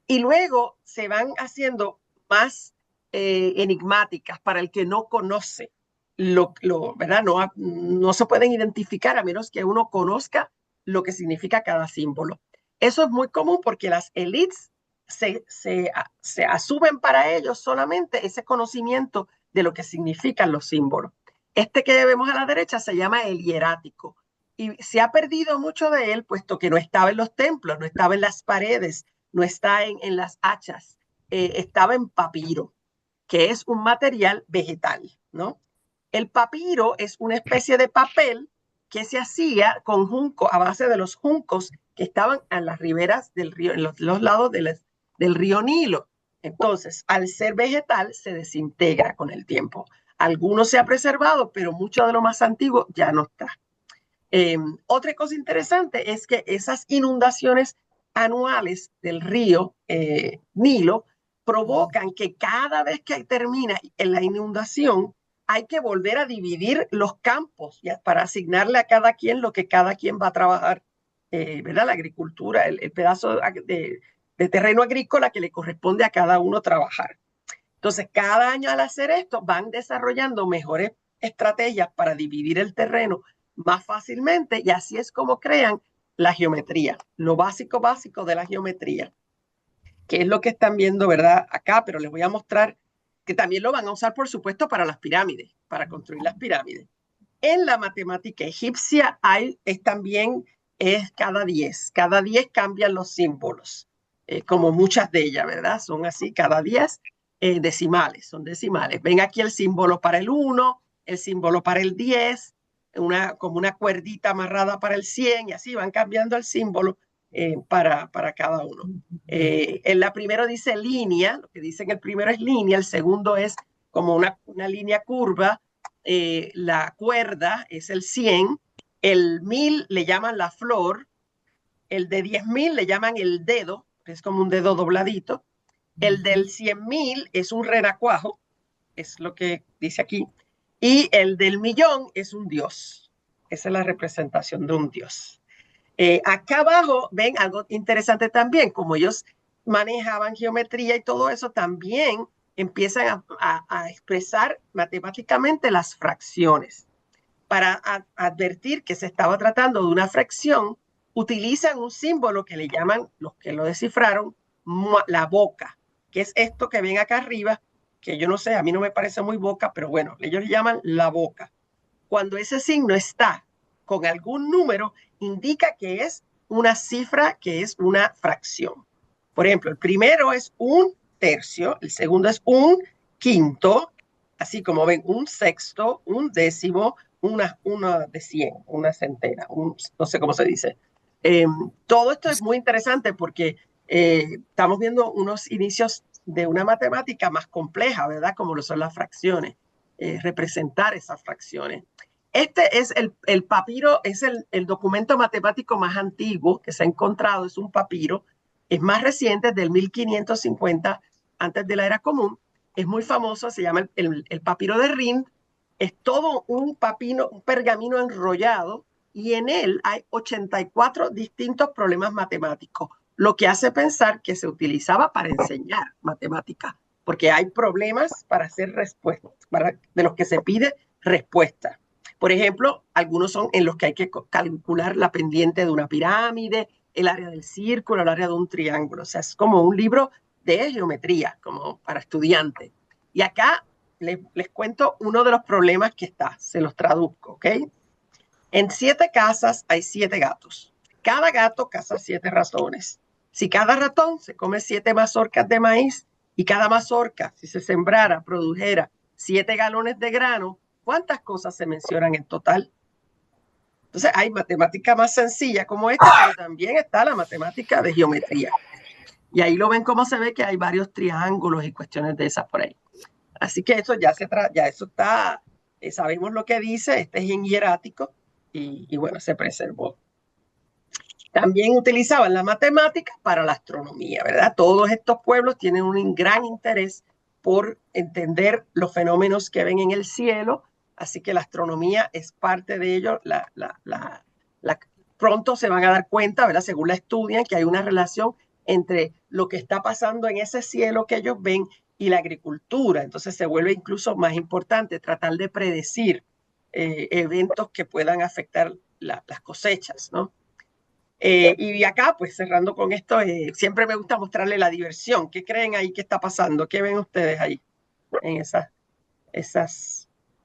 y luego se van haciendo más enigmáticas para el que no conoce, ¿verdad? No se pueden identificar a menos que uno conozca lo que significa cada símbolo. Eso es muy común porque las élites se asumen para ellos solamente ese conocimiento de lo que significan los símbolos. Este que vemos a la derecha se llama el hierático y se ha perdido mucho de él, puesto que no estaba en los templos, no estaba en las paredes, no está en las hachas, estaba en papiro, que es un material vegetal, ¿no? El papiro es una especie de papel que se hacía con junco, a base de los juncos que estaban en las riberas del río, en los lados del río Nilo. Entonces, al ser vegetal, se desintegra con el tiempo. Algunos se ha preservado, pero mucho de lo más antiguo ya no está. Otra cosa interesante es que esas inundaciones anuales del río Nilo provocan que cada vez que termina en la inundación hay que volver a dividir los campos para asignarle a cada quien lo que cada quien va a trabajar, ¿verdad? La agricultura, el pedazo de terreno agrícola que le corresponde a cada uno trabajar. Entonces, cada año al hacer esto van desarrollando mejores estrategias para dividir el terreno más fácilmente y así es como crean la geometría, lo básico de la geometría, que es lo que están viendo, ¿verdad? Acá, pero les voy a mostrar que también lo van a usar, por supuesto, para las pirámides, para construir las pirámides. En la matemática egipcia también cada 10 cambian los símbolos, como muchas de ellas, ¿verdad? Son así, cada 10 decimales, son decimales. Ven aquí el símbolo para el 1, el símbolo para el 10, como una cuerdita amarrada para el 100 y así van cambiando el símbolo para cada uno. En la primera dice línea, lo que dicen el primero es línea, el segundo es como una línea curva, la cuerda es el 100, el 1000 le llaman la flor, el de 10.000 le llaman el dedo, que es como un dedo dobladito, el del 100.000 es un renacuajo, es lo que dice aquí, y el del millón es un dios. Esa es la representación de un dios. Acá abajo ven algo interesante también, como ellos manejaban geometría y todo eso, también empiezan a expresar matemáticamente las fracciones. Para advertir que se estaba tratando de una fracción, utilizan un símbolo que le llaman, los que lo descifraron, la boca, que es esto que ven acá arriba, que yo no sé, a mí no me parece muy boca, pero bueno, ellos le llaman la boca. Cuando ese signo está con algún número, indica que es una cifra, que es una fracción. Por ejemplo, el primero es 1/3, el segundo es 1/5, así como ven, 1/6, 1/10, una de 100, una centena, no sé cómo se dice. Todo esto es muy interesante porque estamos viendo unos inicios de una matemática más compleja, ¿verdad? Como lo son las fracciones, representar esas fracciones. Este es el papiro, es el documento matemático más antiguo que se ha encontrado, es un papiro, es más reciente, del 1550, antes de la era común, es muy famoso, se llama el papiro de Rind, es todo un pergamino enrollado, y en él hay 84 distintos problemas matemáticos, lo que hace pensar que se utilizaba para enseñar matemática, porque hay problemas para hacer respuestas, de los que se pide respuesta. Por ejemplo, algunos son en los que hay que calcular la pendiente de una pirámide, el área del círculo, el área de un triángulo. O sea, es como un libro de geometría, como para estudiantes. Y acá les cuento uno de los problemas que está, se los traduzco, ¿ok? En 7 casas hay 7 gatos. Cada gato caza 7 ratones. Si cada ratón se come 7 mazorcas de maíz y cada mazorca, si se sembrara, produjera 7 galones de grano, ¿cuántas cosas se mencionan en total? Entonces hay matemática más sencilla como esta, pero también está la matemática de geometría. Y ahí lo ven cómo se ve que hay varios triángulos y cuestiones de esas por ahí. Así que eso ya eso está, sabemos lo que dice, este es en hierático y bueno, se preservó. También utilizaban la matemática para la astronomía, ¿verdad? Todos estos pueblos tienen un gran interés por entender los fenómenos que ven en el cielo, así que la astronomía es parte de ello. Pronto se van a dar cuenta, ¿verdad? Según la estudian, que hay una relación entre lo que está pasando en ese cielo que ellos ven y la agricultura. Entonces se vuelve incluso más importante tratar de predecir eventos que puedan afectar las cosechas, ¿no? Y acá, pues cerrando con esto, siempre me gusta mostrarle la diversión. ¿Qué creen ahí que está pasando? ¿Qué ven ustedes ahí en esas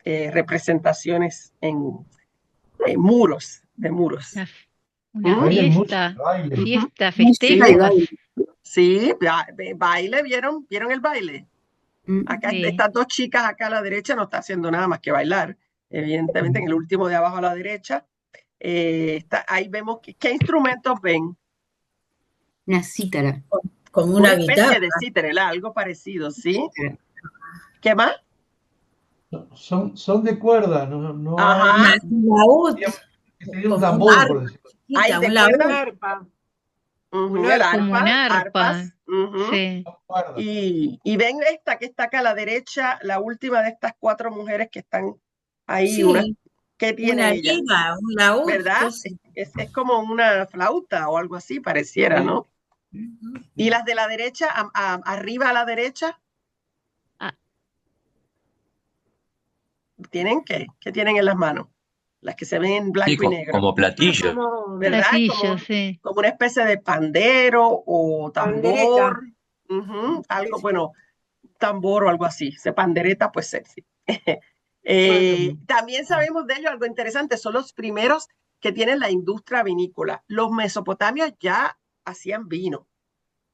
representaciones en muros, de muros? Una fiesta, festejo. Sí, baile, ¿vieron el baile? Acá estas 2 chicas acá a la derecha no está haciendo nada más que bailar. Evidentemente en el último de abajo a la derecha. Ahí vemos qué instrumentos ven. Una cítara. Como una especie guitarra. de cítara, algo parecido, ¿sí? ¿Qué más? Son de cuerda, no Ajá. Un laúd. Sería un tambor, por decirlo. Hay de cuerda, arpa. Como un arpa. Arpas. Sí. Y ven esta que está acá a la derecha, la última de estas 4 mujeres que están ahí. Sí. ¿Qué tiene una ella? liga, un laúd. ¿Verdad? Es como una flauta o algo así, pareciera, ¿no? ¿Y las de la derecha, arriba a la derecha? ¿Tienen qué? ¿Qué tienen en las manos? Las que se ven en blanco y negro. Como platillo. ¿Verdad? Platillo, sí. Como una especie de pandero o tambor. Algo, bueno, tambor o algo así. Se pandereta, pues sexy. También sabemos de ellos algo interesante. Son los primeros que tienen la industria vinícola. Los mesopotamios ya hacían vino,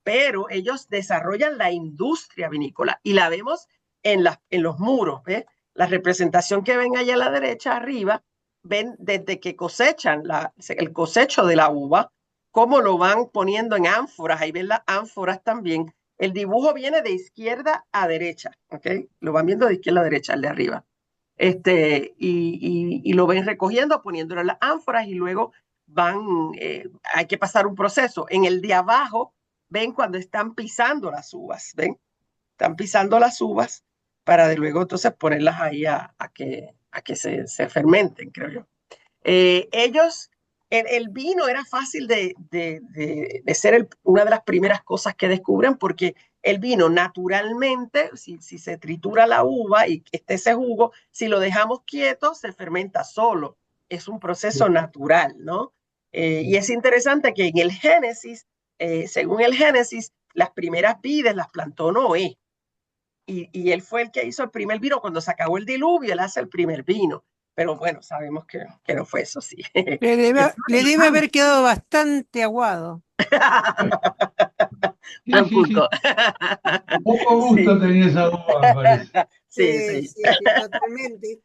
pero ellos desarrollan la industria vinícola y la vemos en los muros. ¿Ves? La representación que ven allá a la derecha arriba, ven desde que cosechan el cosecho de la uva, cómo lo van poniendo en ánforas. Ahí ven las ánforas también. El dibujo viene de izquierda a derecha, ¿ok? Lo van viendo de izquierda a derecha, el de arriba. Y lo ven recogiendo, poniéndolo en las ánforas y luego hay que pasar un proceso. En el de abajo, ven cuando están pisando las uvas, ¿ven? Están pisando las uvas para de luego entonces ponerlas ahí a que se fermenten, creo yo. Ellos el vino era fácil de ser una de las primeras cosas que descubren, porque el vino naturalmente, si se tritura la uva y esté ese jugo, si lo dejamos quieto, se fermenta solo. Es un proceso natural, ¿no? Y es interesante que en el Génesis, según el Génesis, las primeras vides las plantó Noé. Y él fue el que hizo el primer vino. Cuando se acabó el diluvio, él hace el primer vino. Pero bueno, sabemos que no fue eso, sí. Le debe haber quedado bastante aguado. Buen punto. Poco gusto tenía esa uva, me parece. Sí. Totalmente.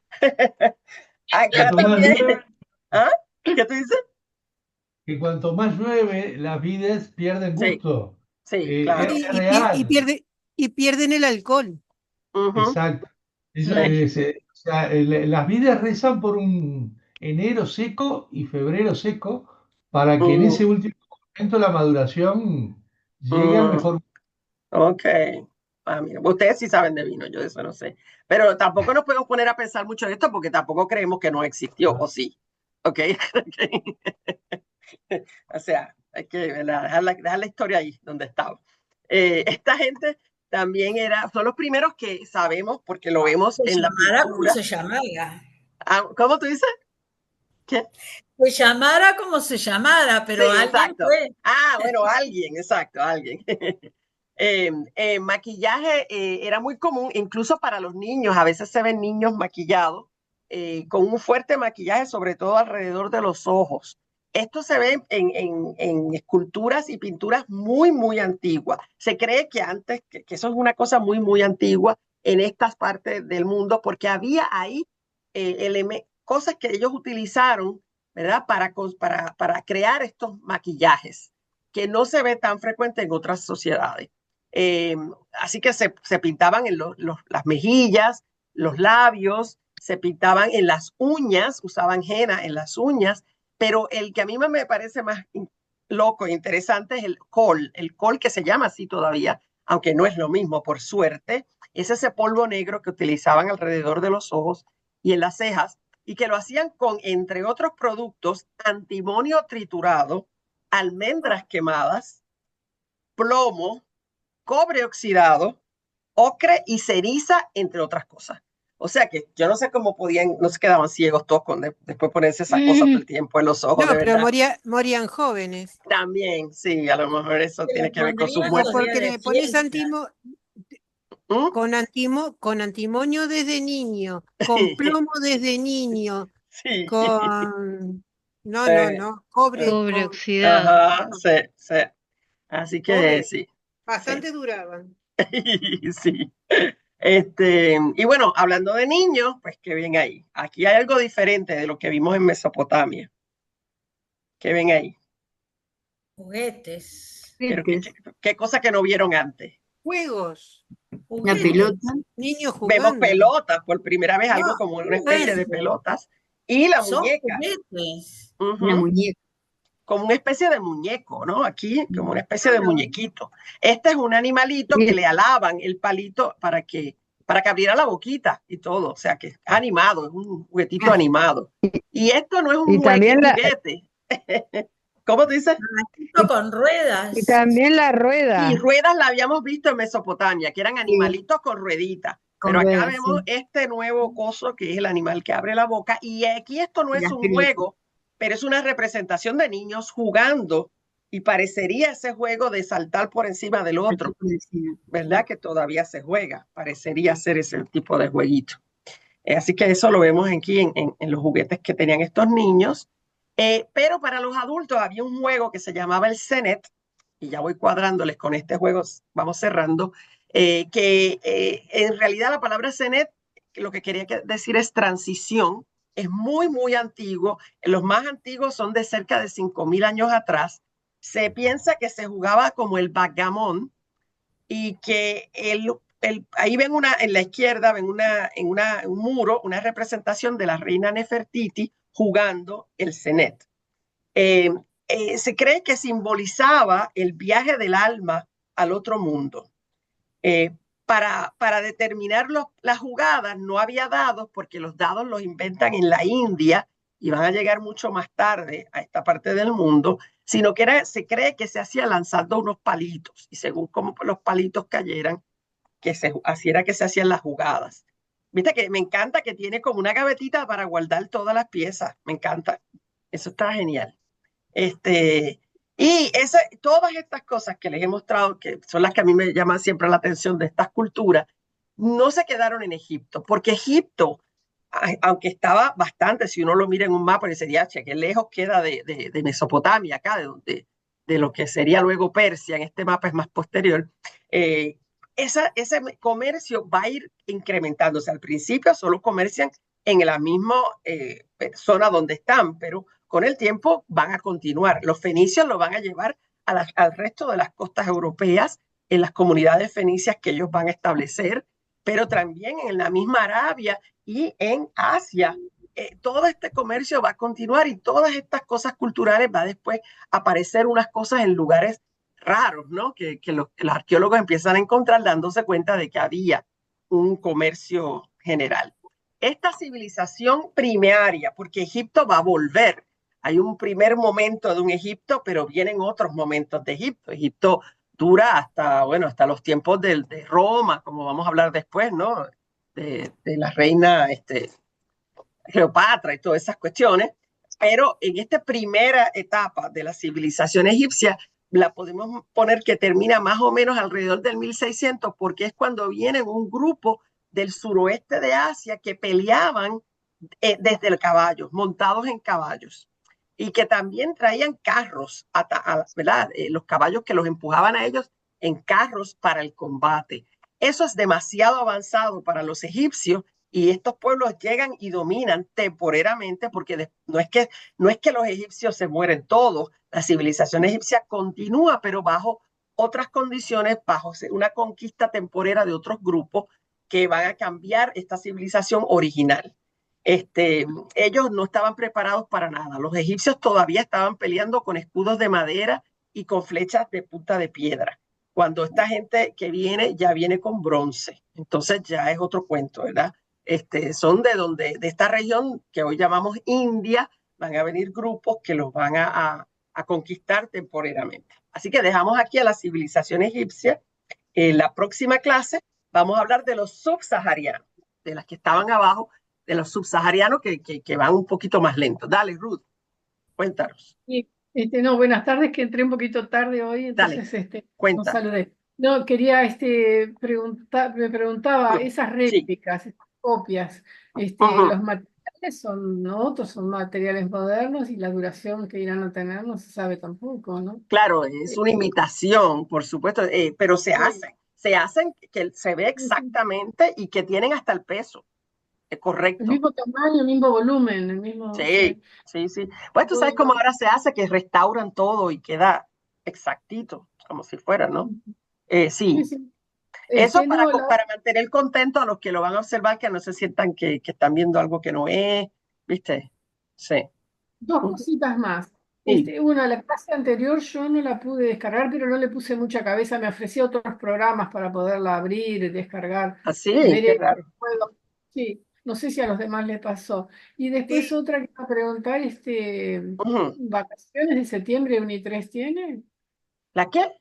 Acá también. ¿Ah? ¿Qué tú dices? Que cuanto más llueve, las vides pierden gusto. Sí, claro. Es real. Y pierden el alcohol. Exacto. O sea, las vides rezan por un enero seco y febrero seco para que en ese último momento la maduración llegue al mejor. Ok. Mira, ustedes sí saben de vino, yo de eso no sé. Pero tampoco nos podemos poner a pensar mucho en esto porque tampoco creemos que no existió, ¿o sí? Ok. O sea, hay que dejar la historia ahí donde estaba. Esta gente también son los primeros que sabemos, porque lo vemos en la pintura. ¿Cómo se llamara? ¿Cómo tú dices? ¿Qué? Se llamara como se llamara, pero sí, alguien exacto. fue. Bueno, alguien, exacto, alguien. Maquillaje era muy común, incluso para los niños. A veces se ven niños maquillados con un fuerte maquillaje, sobre todo alrededor de los ojos. Esto se ve en esculturas y pinturas muy, muy antiguas. Se cree que antes, que eso es una cosa muy, muy antigua en estas partes del mundo, porque había ahí cosas que ellos utilizaron, ¿verdad? Para crear estos maquillajes, que no se ve tan frecuente en otras sociedades. Así que se pintaban en las mejillas, los labios, se pintaban en las uñas, usaban henna en las uñas, pero el que a mí me parece más loco e interesante es el col que se llama así todavía, aunque no es lo mismo, por suerte. Es ese polvo negro que utilizaban alrededor de los ojos y en las cejas, y que lo hacían con, entre otros productos, antimonio triturado, almendras quemadas, plomo, cobre oxidado, ocre y ceniza, entre otras cosas. O sea que yo no sé cómo no se quedaban ciegos todos después ponerse esas cosas todo el tiempo en los ojos. No, de pero verdad. morían jóvenes. También, sí, a lo mejor eso tiene que ver con su muerte. Porque le pones con antimonio desde niño, con plomo desde niño, sí. con... No, cobre oxidado. Ajá, sí. Así que sí. Bastante duraban. Sí. Y bueno, hablando de niños, pues qué ven ahí. Aquí hay algo diferente de lo que vimos en Mesopotamia. ¿Qué ven ahí? Juguetes. ¿Qué cosa que no vieron antes? Juegos. Una pelota. Niños jugando. Vemos pelotas, por primera vez algo como una especie de pelotas. Y la muñeca. Una muñeca. Como una especie de muñeco, ¿no? Aquí, como una especie de muñequito. Este es un animalito que le alaban el palito para que abriera la boquita y todo. O sea, que es animado, es un juguetito animado. Y esto no es un juguete. ¿Cómo te dices? Con ruedas. Y también la rueda. Y ruedas la habíamos visto en Mesopotamia, que eran animalitos con rueditas. Pero acá vemos este nuevo coso que es el animal que abre la boca. Y aquí esto no es un juego, pero es una representación de niños jugando y parecería ese juego de saltar por encima del otro, ¿verdad? Que todavía se juega, parecería ser ese tipo de jueguito. Así que eso lo vemos aquí en los juguetes que tenían estos niños. Pero para los adultos había un juego que se llamaba el Senet, y ya voy cuadrándoles con este juego, vamos cerrando, que en realidad la palabra Senet lo que quería decir es transición. Es muy, muy antiguo. Los más antiguos son de cerca de 5,000 años atrás. Se piensa que se jugaba como el backgammon y que ahí ven en la izquierda, ven un muro, una representación de la reina Nefertiti jugando el Senet. Se cree que simbolizaba el viaje del alma al otro mundo. Para determinar las jugadas no había dados, porque los dados los inventan en la India y van a llegar mucho más tarde a esta parte del mundo, sino que se cree que se hacía lanzando unos palitos, y según cómo los palitos cayeran, así era que se hacían las jugadas. Viste que me encanta que tiene como una gavetita para guardar todas las piezas, me encanta, eso está genial. Y todas estas cosas que les he mostrado, que son las que a mí me llaman siempre la atención de estas culturas, no se quedaron en Egipto, porque Egipto, aunque estaba bastante, si uno lo mira en un mapa, y sería, che, qué lejos queda de Mesopotamia, acá, de lo que sería luego Persia, en este mapa es más posterior, ese comercio va a ir incrementándose. Al principio solo comercian en la misma zona donde están, pero con el tiempo van a continuar. Los fenicios lo van a llevar al resto de las costas europeas, en las comunidades fenicias que ellos van a establecer, pero también en la misma Arabia y en Asia. Todo este comercio va a continuar y todas estas cosas culturales va después a aparecer unas cosas en lugares raros, ¿no? Que los arqueólogos empiezan a encontrar dándose cuenta de que había un comercio general. Esta civilización primaria, porque Egipto va a volver. Hay un primer momento de un Egipto, pero vienen otros momentos de Egipto. Egipto dura hasta los tiempos de Roma, como vamos a hablar después, ¿no? De la reina Cleopatra y todas esas cuestiones. Pero en esta primera etapa de la civilización egipcia, la podemos poner que termina más o menos alrededor del 1600, porque es cuando viene un grupo del suroeste de Asia que peleaban desde el caballo, montados en caballos, y que también traían carros, ¿verdad? Los caballos que los empujaban a ellos en carros para el combate. Eso es demasiado avanzado para los egipcios, y estos pueblos llegan y dominan temporariamente, porque no es que los egipcios se mueren todos, la civilización egipcia continúa, pero bajo otras condiciones, bajo una conquista temporaria de otros grupos que van a cambiar esta civilización original. Ellos no estaban preparados para nada. Los egipcios todavía estaban peleando con escudos de madera y con flechas de punta de piedra. Cuando esta gente que viene ya viene con bronce, entonces ya es otro cuento, ¿verdad? Son de esta región que hoy llamamos India, van a venir grupos que los van a conquistar temporariamente. Así que dejamos aquí a la civilización egipcia. En la próxima clase vamos a hablar de los subsaharianos, de las que estaban abajo, de los subsaharianos que van un poquito más lentos. Dale, Ruth, cuéntanos. Sí, no, buenas tardes, que entré un poquito tarde hoy, entonces Dale, no saludé. No, quería me preguntaba, esas réplicas, esas copias, los materiales son otros, son materiales modernos, y la duración que irán a tener no se sabe tampoco, ¿no? Claro, es una imitación, por supuesto, pero se hacen que se ve exactamente y que tienen hasta el peso. Correcto. El mismo tamaño, el mismo volumen, el mismo... Sí. Pues tú sabes cómo ahora se hace, que restauran todo y queda exactito, como si fuera, ¿no? Sí. Eso para mantener contento a los que lo van a observar, que no se sientan que están viendo algo que no es, ¿viste? Sí. Dos cositas más. Una, la clase anterior yo no la pude descargar, pero no le puse mucha cabeza, me ofrecí otros programas para poderla abrir y descargar. Así, qué raro. Sí. No sé si a los demás les pasó. Y después otra que iba a preguntar, ¿vacaciones de septiembre UNI3 tiene? ¿La qué?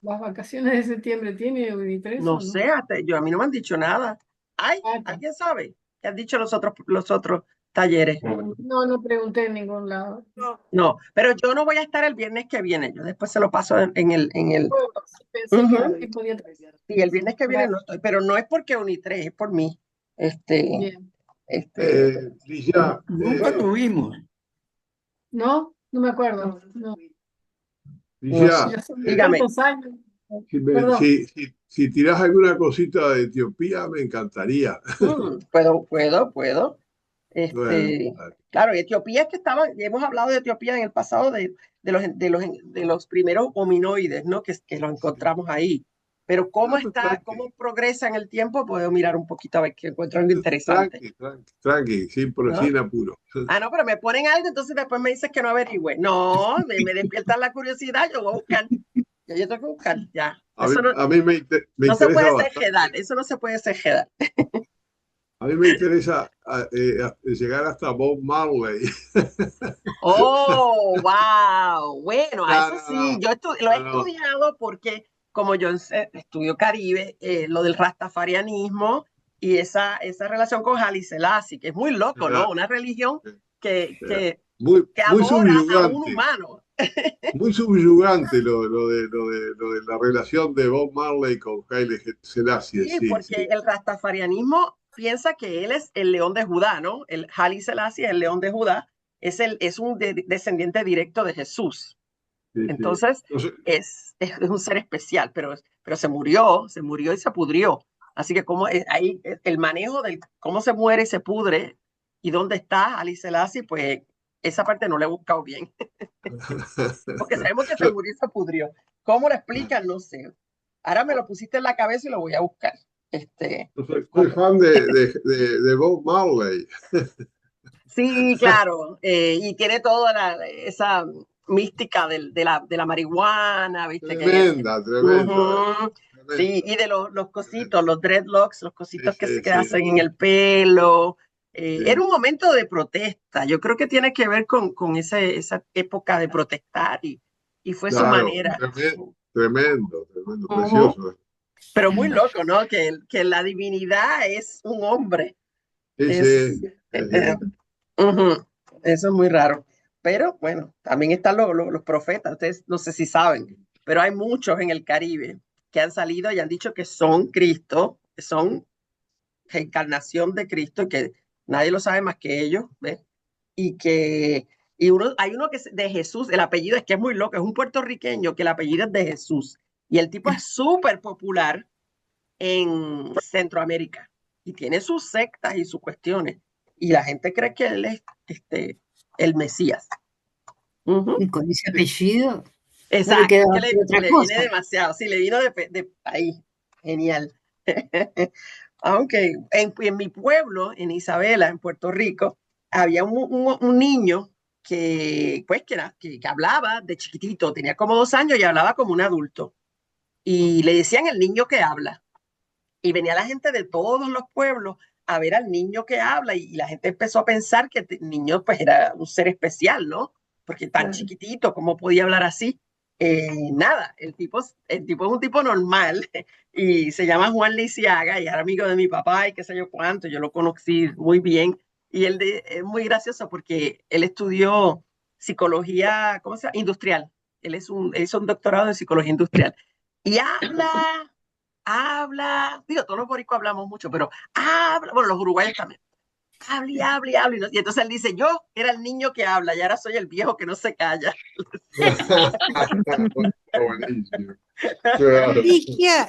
¿Las vacaciones de septiembre tiene UNI3? No sé, a mí no me han dicho nada. ¿Alguien sabe? ¿Qué han dicho los otros talleres? No pregunté en ningún lado. No, pero yo no voy a estar el viernes que viene. Yo después se lo paso en el... Sí, el viernes que viene no estoy, pero no es porque UNI3, es por mí. Nunca tuvimos. No me acuerdo. No. Dígame. Si tiras alguna cosita de Etiopía, me encantaría. Puedo. Bueno, claro, Etiopía es que hemos hablado de Etiopía en el pasado de los primeros hominoides, ¿no? Que los encontramos ahí. Pero cómo progresa en el tiempo, puedo mirar un poquito a ver que encuentro algo interesante. Tranqui, sin apuro. No, pero me ponen algo, entonces después me dices que no averigüe. No, me despiertan la curiosidad, yo voy a buscar. Yo tengo que buscar, ya. A mí me no se puede interesa ser jedar, eso no se puede ser jedar. A mí me interesa llegar hasta Bob Marley. Oh, wow. Bueno, a eso sí, yo lo he estudiado porque como yo estudio Caribe, lo del rastafarianismo y esa relación con Haile Selassie, que es muy loco, ¿no? Una religión que adora a un humano. Muy subyugante lo de la relación de Bob Marley con Haile Selassie. Sí, porque el rastafarianismo piensa que él es el león de Judá, ¿no? El Haile Selassie, el león de Judá, es un descendiente directo de Jesús. Entonces, es un ser especial, pero se murió y se pudrió. Así que ahí el manejo de cómo se muere y se pudre y dónde está Haile Selassie, pues esa parte no la he buscado bien. Porque sabemos que se murió y se pudrió. ¿Cómo lo explican? No sé. Ahora me lo pusiste en la cabeza y lo voy a buscar. Soy fan de Bob Marley. Sí, claro. Y tiene toda esa mística de la marihuana, ¿viste? Tremenda. Sí, y de los cositos, los dreadlocks, los cositos que se hacen en el pelo. Era un momento de protesta. Yo creo que tiene que ver con esa época de protestar y fue su manera. Tremendo, precioso. Pero muy loco, ¿no? Que la divinidad es un hombre. Eso es muy raro. Pero bueno, también están los profetas. Ustedes no sé si saben, pero hay muchos en el Caribe que han salido y han dicho que son Cristo, que son reencarnación de Cristo, que nadie lo sabe más que ellos, ¿ves? Hay uno que es de Jesús, el apellido es que es muy loco, es un puertorriqueño que el apellido es de Jesús. Y el tipo es súper popular en Centroamérica y tiene sus sectas y sus cuestiones. Y la gente cree que él es el Mesías. ¿Y con ese apellido? Exacto, no le viene demasiado. Sí, le vino de ahí. Genial. Aunque en mi pueblo, en Isabela, en Puerto Rico, había un niño que hablaba de chiquitito, tenía como 2 años y hablaba como un adulto. Y le decían el niño que habla. Y venía la gente de todos los pueblos a ver al niño que habla y la gente empezó a pensar que el niño pues era un ser especial, ¿no? Porque tan chiquitito, ¿cómo podía hablar así? Nada, el tipo es un tipo normal y se llama Juan Lisiaga y era amigo de mi papá y qué sé yo cuánto, yo lo conocí muy bien y él es muy gracioso porque él estudió psicología, ¿cómo se llama? Industrial. Él hizo un doctorado en psicología industrial y habla, digo, todos los boricuas hablamos mucho, pero habla, bueno, los uruguayos también, habla, y entonces él dice, yo era el niño que habla y ahora soy el viejo que no se calla.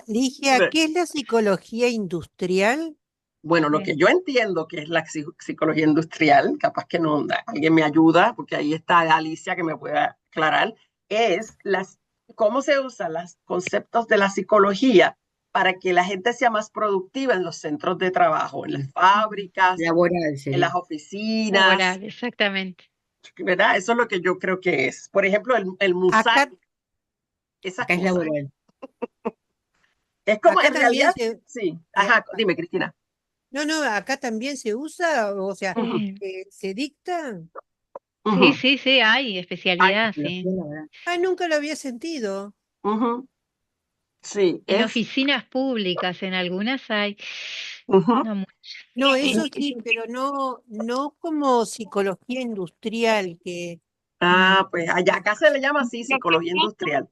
Ligia, ¿qué es la psicología industrial? Bueno, lo que yo entiendo que es la psicología industrial, capaz que no, alguien me ayuda, porque ahí está Alicia que me puede aclarar, es cómo se usan los conceptos de la psicología para que la gente sea más productiva en los centros de trabajo, en las fábricas, laboral, en las oficinas. Laboral, exactamente. ¿Verdad? Eso es lo que yo creo que es. Por ejemplo, el Musac. Acá es laboral. Es como en realidad. Sí. Ajá, dime, Cristina. No, acá también se usa, o sea, se dicta. Sí, hay especialidad, sí. Nunca lo había sentido. Sí. En oficinas públicas, en algunas hay. No, eso sí, pero no como psicología industrial que. Pues acá se le llama así, psicología industrial.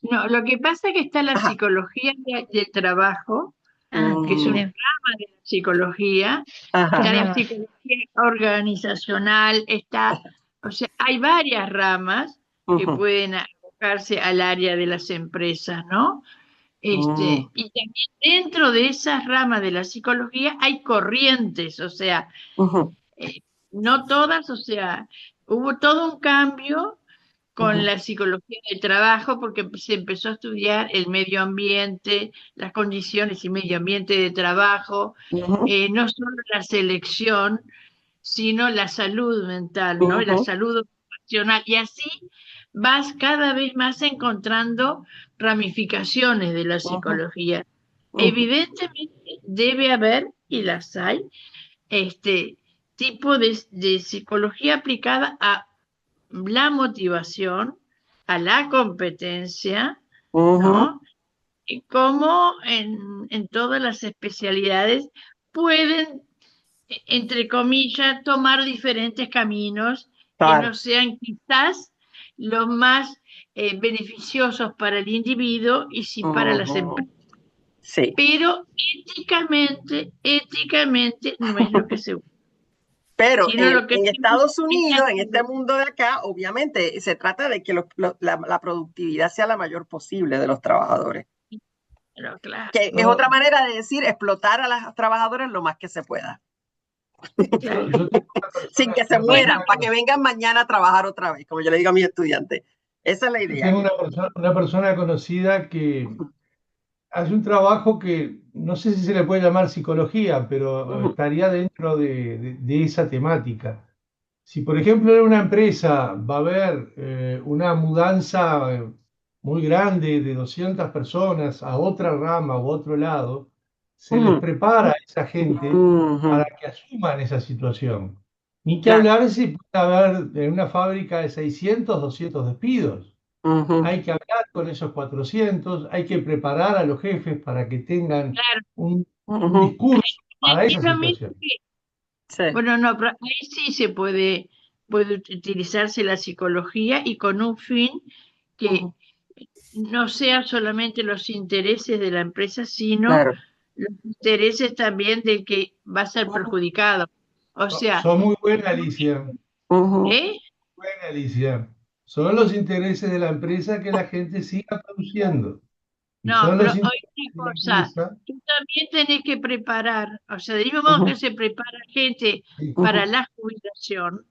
No, lo que pasa es que está la psicología del trabajo, que es una rama de la psicología, está la psicología organizacional, o sea, hay varias ramas que pueden abocarse al área de las empresas, ¿no? Y también dentro de esas ramas de la psicología hay corrientes, o sea, no todas, o sea, hubo todo un cambio con la psicología del trabajo, porque se empezó a estudiar el medio ambiente, las condiciones y medio ambiente de trabajo, no solo la selección, sino la salud mental, ¿no? La salud ocupacional, y así vas cada vez más encontrando ramificaciones de la psicología. Evidentemente debe haber y las hay, tipo de psicología aplicada a la motivación, a la competencia, ¿no? Y cómo en todas las especialidades pueden, entre comillas, tomar diferentes caminos que no sean quizás los más beneficiosos para el individuo y sí para las empresas. Sí. Pero éticamente no es lo que se busca. Pero en Estados Unidos, en este mundo de acá, obviamente se trata de que la productividad sea la mayor posible de los trabajadores. Pero claro. Que es otra manera de decir explotar a las trabajadoras lo más que se pueda. Claro. Sin que se mueran, para que vengan mañana a trabajar otra vez, como yo le digo a mis estudiantes. Esa es la idea. Tengo una persona conocida que hace un trabajo que no sé si se le puede llamar psicología, pero estaría dentro de esa temática. Si, por ejemplo, en una empresa va a haber una mudanza muy grande de 200 personas a otra rama u otro lado, se les prepara a esa gente para que asuman esa situación. Ni que hablar si puede haber en una fábrica de 600, 200 despidos. Hay que hablar con esos 400, hay que preparar a los jefes para que tengan un discurso para esa situación. Bueno, no, pero ahí sí se puede utilizarse la psicología y con un fin que no sea solamente los intereses de la empresa, sino los intereses también del que va a ser perjudicado. O sea... Son muy buena, Alicia. Buena, Alicia. Son los intereses de la empresa que la gente siga produciendo. No, pero hay una cosa, tú también tenés que preparar, o sea, del mismo modo que se prepara gente para la jubilación,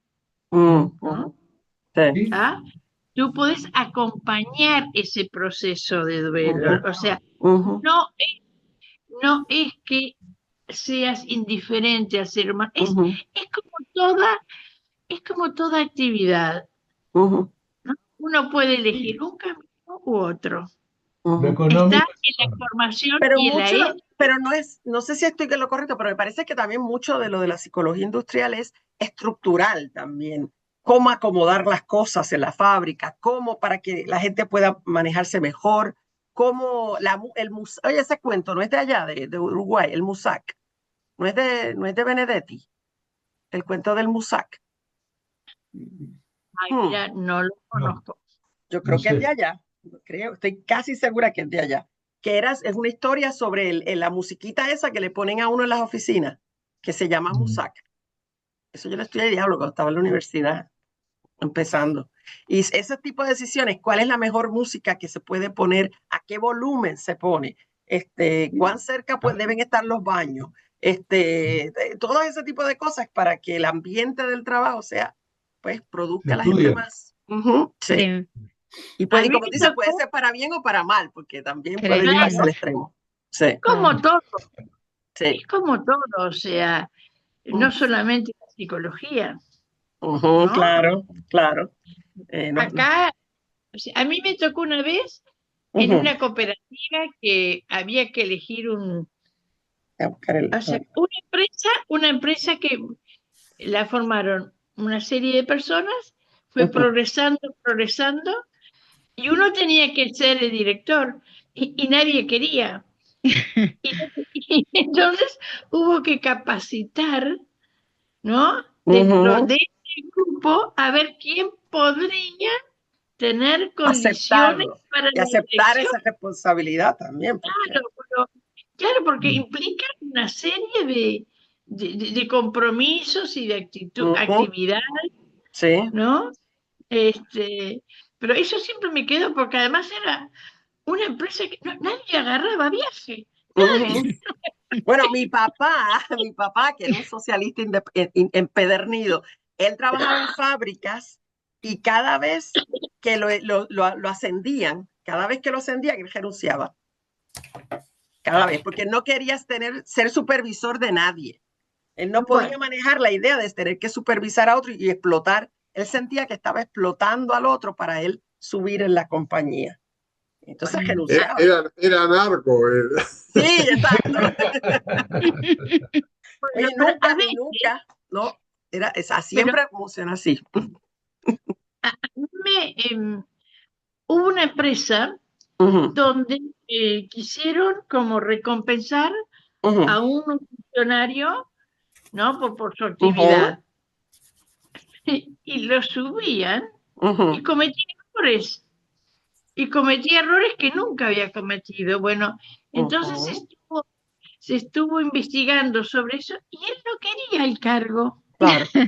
¿no? ¿Ah? Tú puedes acompañar ese proceso de duelo, o sea, no es que seas indiferente al ser humano, es como toda actividad, ¿no? Uno puede elegir un camino u otro. Está en la formación y en la pero no sé si estoy en lo correcto, pero me parece que también mucho de lo de la psicología industrial es estructural también. Cómo acomodar las cosas en la fábrica, cómo para que la gente pueda manejarse mejor, cómo oye, ese cuento no es de allá, de Uruguay, el Musac, no es de Benedetti, el cuento del Musac. Ay, mira, no lo conozco. Yo creo que es de allá. Estoy casi segura que es de allá, es una historia sobre la musiquita esa que le ponen a uno en las oficinas, que se llama Musac. Eso yo lo estudié diablo cuando estaba en la universidad, empezando. Y ese tipo de decisiones, ¿cuál es la mejor música que se puede poner? ¿A qué volumen se pone? ¿Cuán cerca deben estar los baños? Todo ese tipo de cosas para que el ambiente del trabajo pues, produzca a la gente más. Sí. Y como dice, puede ser para bien o para mal, porque también puede llevarse al extremo. Sí. Como todo. Sí. Es como todo, o sea, no solamente la psicología. ¿no? Claro. Acá, o sea, a mí me tocó una vez en una cooperativa que había que elegir una empresa que la formaron una serie de personas, fue progresando, y uno tenía que ser el director, y nadie quería. Y entonces hubo que capacitar, ¿no? Dentro de ese grupo, a ver quién podría tener condiciones para y aceptar esa responsabilidad también. Claro, porque implica una serie de compromisos y de actividades, ¿no? Pero eso siempre me quedó porque además era una empresa que nadie agarraba viaje. Bueno, mi papá, que era un socialista empedernido, él trabajaba en fábricas y cada vez que lo ascendían, él renunciaba. Cada vez, porque no quería ser supervisor de nadie. Él no podía manejar la idea de tener que supervisar a otro y explotar. Él sentía que estaba explotando al otro para él subir en la compañía. Entonces renunciaba. Era narco. Sí, exacto. Oye, nunca, no, siempre funciona así. Hubo una empresa donde quisieron como recompensar a un funcionario, ¿no? Por su actividad. Y lo subían y cometía errores. Y cometía errores que nunca había cometido. Bueno, entonces se estuvo investigando sobre eso y él no quería el cargo. Claro. Sí.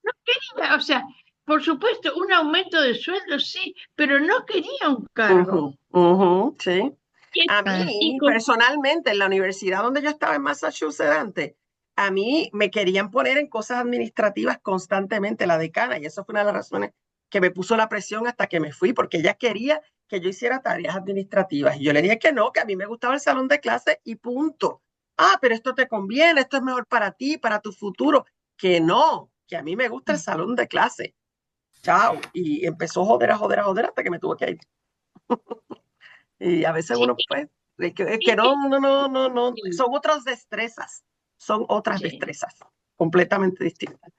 No quería, o sea, por supuesto, un aumento de sueldo sí, pero no quería un cargo. Sí. A mí, personalmente, en la universidad donde yo estaba en Massachusetts antes, a mí me querían poner en cosas administrativas constantemente, la decana, y eso fue una de las razones que me puso la presión hasta que me fui, porque ella quería que yo hiciera tareas administrativas. Y yo le dije que no, que a mí me gustaba el salón de clase y punto. Pero esto te conviene, esto es mejor para ti, para tu futuro. Que no, que a mí me gusta el salón de clase. Chao. Y empezó a joder hasta que me tuve que ir. Y a veces uno, pues, es que no, son otras destrezas. Son otras destrezas completamente distintas.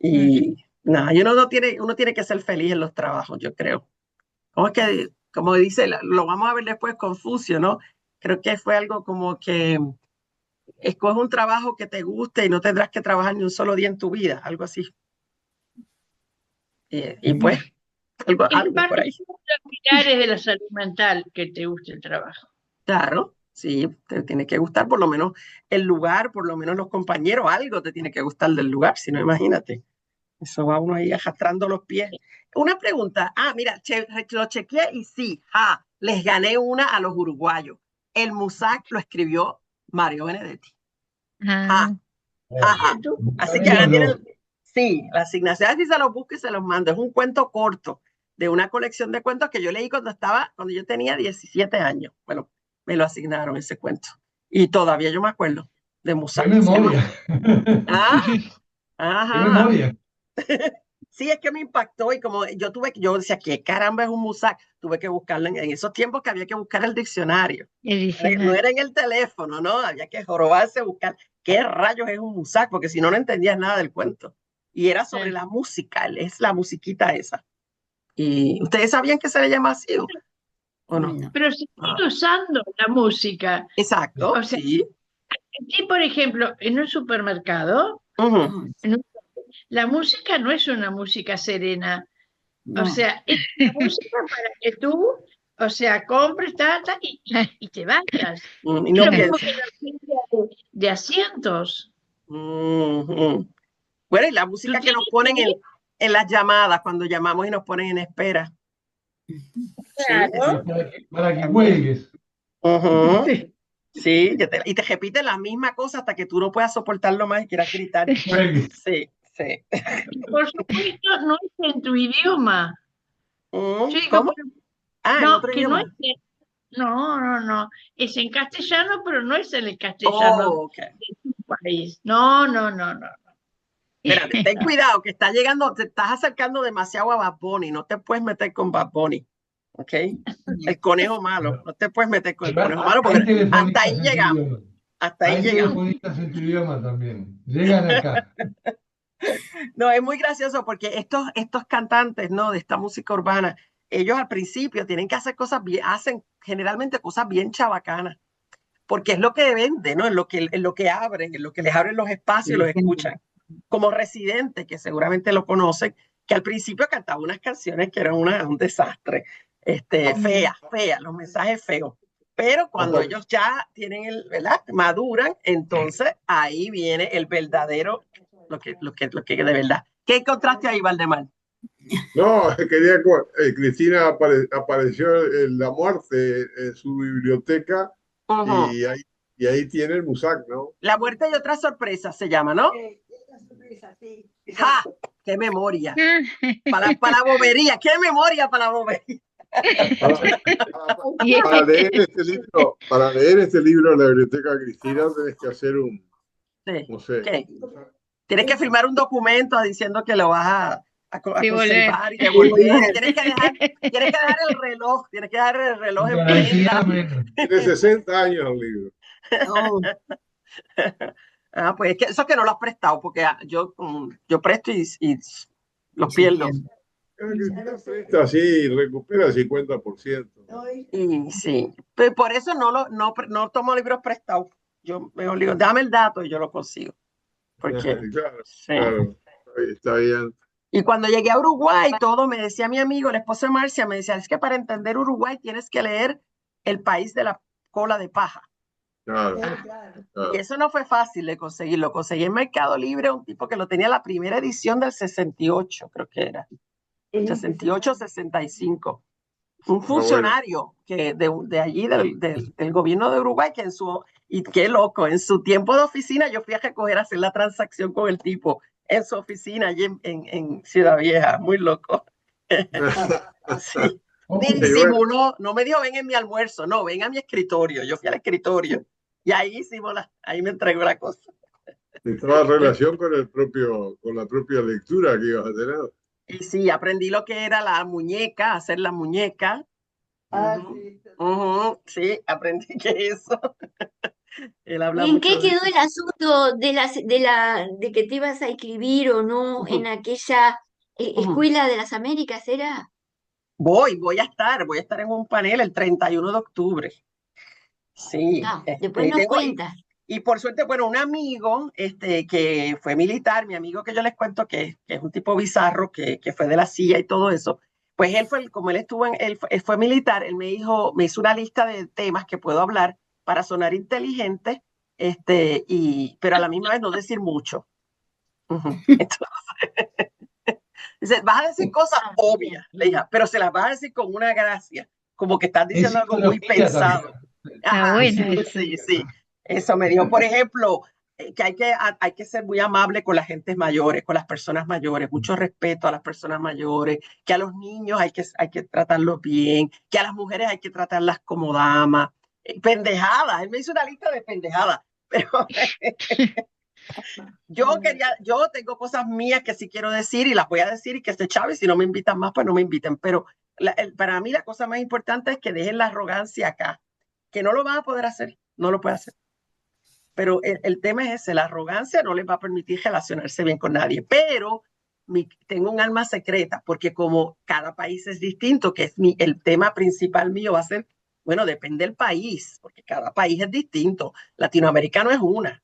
Y nada, uno tiene que ser feliz en los trabajos, yo creo. Como dice, lo vamos a ver después, Confucio, ¿no? Creo que fue algo como que escoge un trabajo que te guste y no tendrás que trabajar ni un solo día en tu vida, algo así. Y pues, algo por ahí. Es pilares de la salud mental que te guste el trabajo. Claro, sí, te tiene que gustar por lo menos el lugar, por lo menos los compañeros, algo te tiene que gustar del lugar, si no, imagínate. Eso va uno ahí arrastrando los pies. Una pregunta. Mira, lo chequeé y sí, les gané una a los uruguayos. El Musac lo escribió Mario Benedetti. Así que ahora tienen, sí, la asignación, si se los busca y se los mando. Es un cuento corto de una colección de cuentos que yo leí cuando yo tenía 17 años. Bueno, me lo asignaron ese cuento. Y todavía yo me acuerdo de Musac. ¡Qué memoria! ¡Qué memoria! Sí, es que me impactó y como yo decía, ¿qué caramba es un Musac? Tuve que buscarlo en esos tiempos que había que buscar el diccionario. No era en el teléfono, ¿no? Había que jorobarse a buscar qué rayos es un Musac, porque si no, no entendías nada del cuento. Y era sobre la música, es la musiquita esa. ¿Y ustedes sabían que se le llama así? ¿O no? Pero se sigue usando la música. Exacto, o sea, sí. Aquí, por ejemplo, en un supermercado, la música no es una música serena. No. O sea, es una música para que tú, o sea, compres, y te vayas. Y no de asientos. Bueno, y la música que nos ponen en las llamadas, cuando llamamos y nos ponen en espera. Claro. Para que cuelgues. Sí, y te repiten la misma cosa hasta que tú no puedas soportarlo más y quieras gritar. Sí. Por supuesto, no es en tu idioma. ¿Cómo? En otro idioma. No. Es en castellano, pero no es en el castellano de tu país. No. Espérate, ten cuidado, que está llegando, te estás acercando demasiado a Bad Bunny. No te puedes meter con Bad Bunny. ¿Ok? El conejo malo. No te puedes meter con el conejo malo porque hasta ahí llegamos. Hasta ahí llegamos. En tu idioma también. Llegan acá. No, es muy gracioso porque estos cantantes, ¿no? De esta música urbana, ellos al principio tienen que hacer hacen generalmente cosas bien chabacanas, porque es lo que vende, ¿no? Es lo que abren, es lo que les abren los espacios y los escuchan. Como Residente, que seguramente lo conocen, que al principio cantaba unas canciones que eran un desastre, feas, los mensajes feos. Pero cuando ellos ya tienen ¿verdad? Maduran, entonces ahí viene el verdadero, lo que de verdad. ¿Qué encontraste ahí, Valdemar? No, Cristina apareció en La Muerte en su biblioteca y ahí tiene el Musac, ¿no? La Muerte y otras sorpresas se llama, ¿no? Sí. ¡Ja! ¡Qué memoria! Para la bobería, ¡qué memoria para la bobería! Para leer este libro en la biblioteca Cristina tenés que hacer no sé. Tienes que firmar un documento diciendo que lo vas a conservar y devolver. Tienes que dejar el reloj en prenda. Tiene 60 años el libro. Pues es que eso que no lo has prestado, porque yo presto y los pierdo. Presta así, recupera el 50%. Y sí, pero por eso no tomo libros prestados. Yo mejor digo, dame el dato y yo lo consigo. Porque, claro, está bien. Y cuando llegué a Uruguay, todo me decía mi amigo, el esposo de Marcia, me decía, es que para entender Uruguay tienes que leer El país de la cola de paja. Claro. Y eso no fue fácil de conseguir. Lo conseguí en Mercado Libre, un tipo que lo tenía la primera edición del 68, creo que era. 68, 65. Un funcionario que de allí, del gobierno de Uruguay, que y qué loco, en su tiempo de oficina yo fui a recoger, a hacer la transacción con el tipo en su oficina allí en Ciudad Vieja, muy loco. Sí. Disimuló, no me dijo ven en mi almuerzo, no, ven a mi escritorio. Yo fui al escritorio y ahí ahí me entregó la cosa. Estaba en relación con la propia lectura que ibas a tener. Y sí, aprendí lo que era la muñeca, hacer la muñeca. Sí, aprendí que eso. ¿Y en qué quedó el asunto de que te ibas a inscribir o no en aquella Escuela de las Américas, era? Voy a estar en un panel el 31 de octubre. Sí. Después nos cuentas. Y por suerte, bueno, un amigo que fue militar, mi amigo que yo les cuento que es un tipo bizarro, que fue de la CIA y todo eso, pues como él fue militar, él me hizo una lista de temas que puedo hablar para sonar inteligente, pero a la misma vez no decir mucho. Entonces, dice, vas a decir cosas obvias, le dije, pero se las vas a decir con una gracia, como que estás diciendo algo muy pensado. Bueno, sí. Eso me dijo, por ejemplo, que hay que ser muy amable con las gentes mayores, con las personas mayores, mucho respeto a las personas mayores, que a los niños hay que tratarlos bien, que a las mujeres hay que tratarlas como damas, pendejadas. Él me hizo una lista de pendejadas, pero yo tengo cosas mías que sí quiero decir y las voy a decir y que se chave, si no me invitan más, pues no me inviten, pero para mí la cosa más importante es que dejen la arrogancia acá, que no lo van a poder hacer, no lo puede hacer. Pero el tema es ese, la arrogancia no les va a permitir relacionarse bien con nadie, pero tengo un alma secreta, porque como cada país es distinto, que es el tema principal mío va a ser, bueno, depende del país, porque cada país es distinto, Latinoamérica no es una,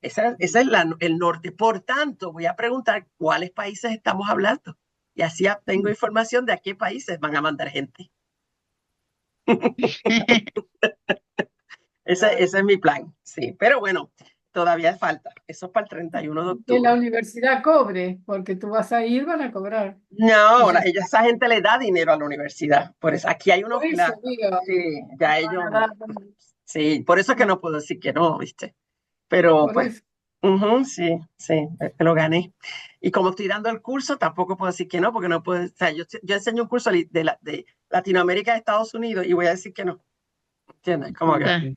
ese es el norte, por tanto voy a preguntar cuáles países estamos hablando, y así tengo información de a qué países van a mandar gente. Ese es mi plan, sí. Pero bueno, todavía falta. Eso es para el 31 de octubre. Que la universidad cobre, porque tú vas a ir, van a cobrar. No, esa gente le da dinero a la universidad. Por eso, aquí hay unos planes. Sí, ya ellos. Sí, por eso es que no puedo decir que no, ¿viste? Pero pues, sí, me lo gané. Y como estoy dando el curso, tampoco puedo decir que no, porque no puedo. O sea, yo enseño un curso de Latinoamérica y Estados Unidos y voy a decir que no. ¿Entiendes? Como que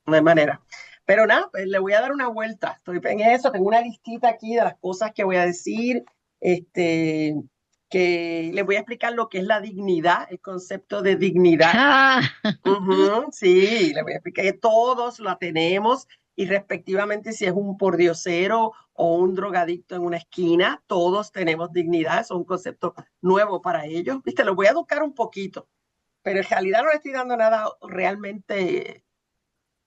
no hay manera. Pero nada, pues le voy a dar una vuelta. Estoy en eso, tengo una listita aquí de las cosas que voy a decir, que les voy a explicar lo que es la dignidad, el concepto de dignidad. Sí, les voy a explicar que todos la tenemos y respectivamente si es un pordiosero o un drogadicto en una esquina, todos tenemos dignidad. Eso es un concepto nuevo para ellos. ¿Viste? Los voy a educar un poquito. Pero en realidad no le estoy dando nada realmente,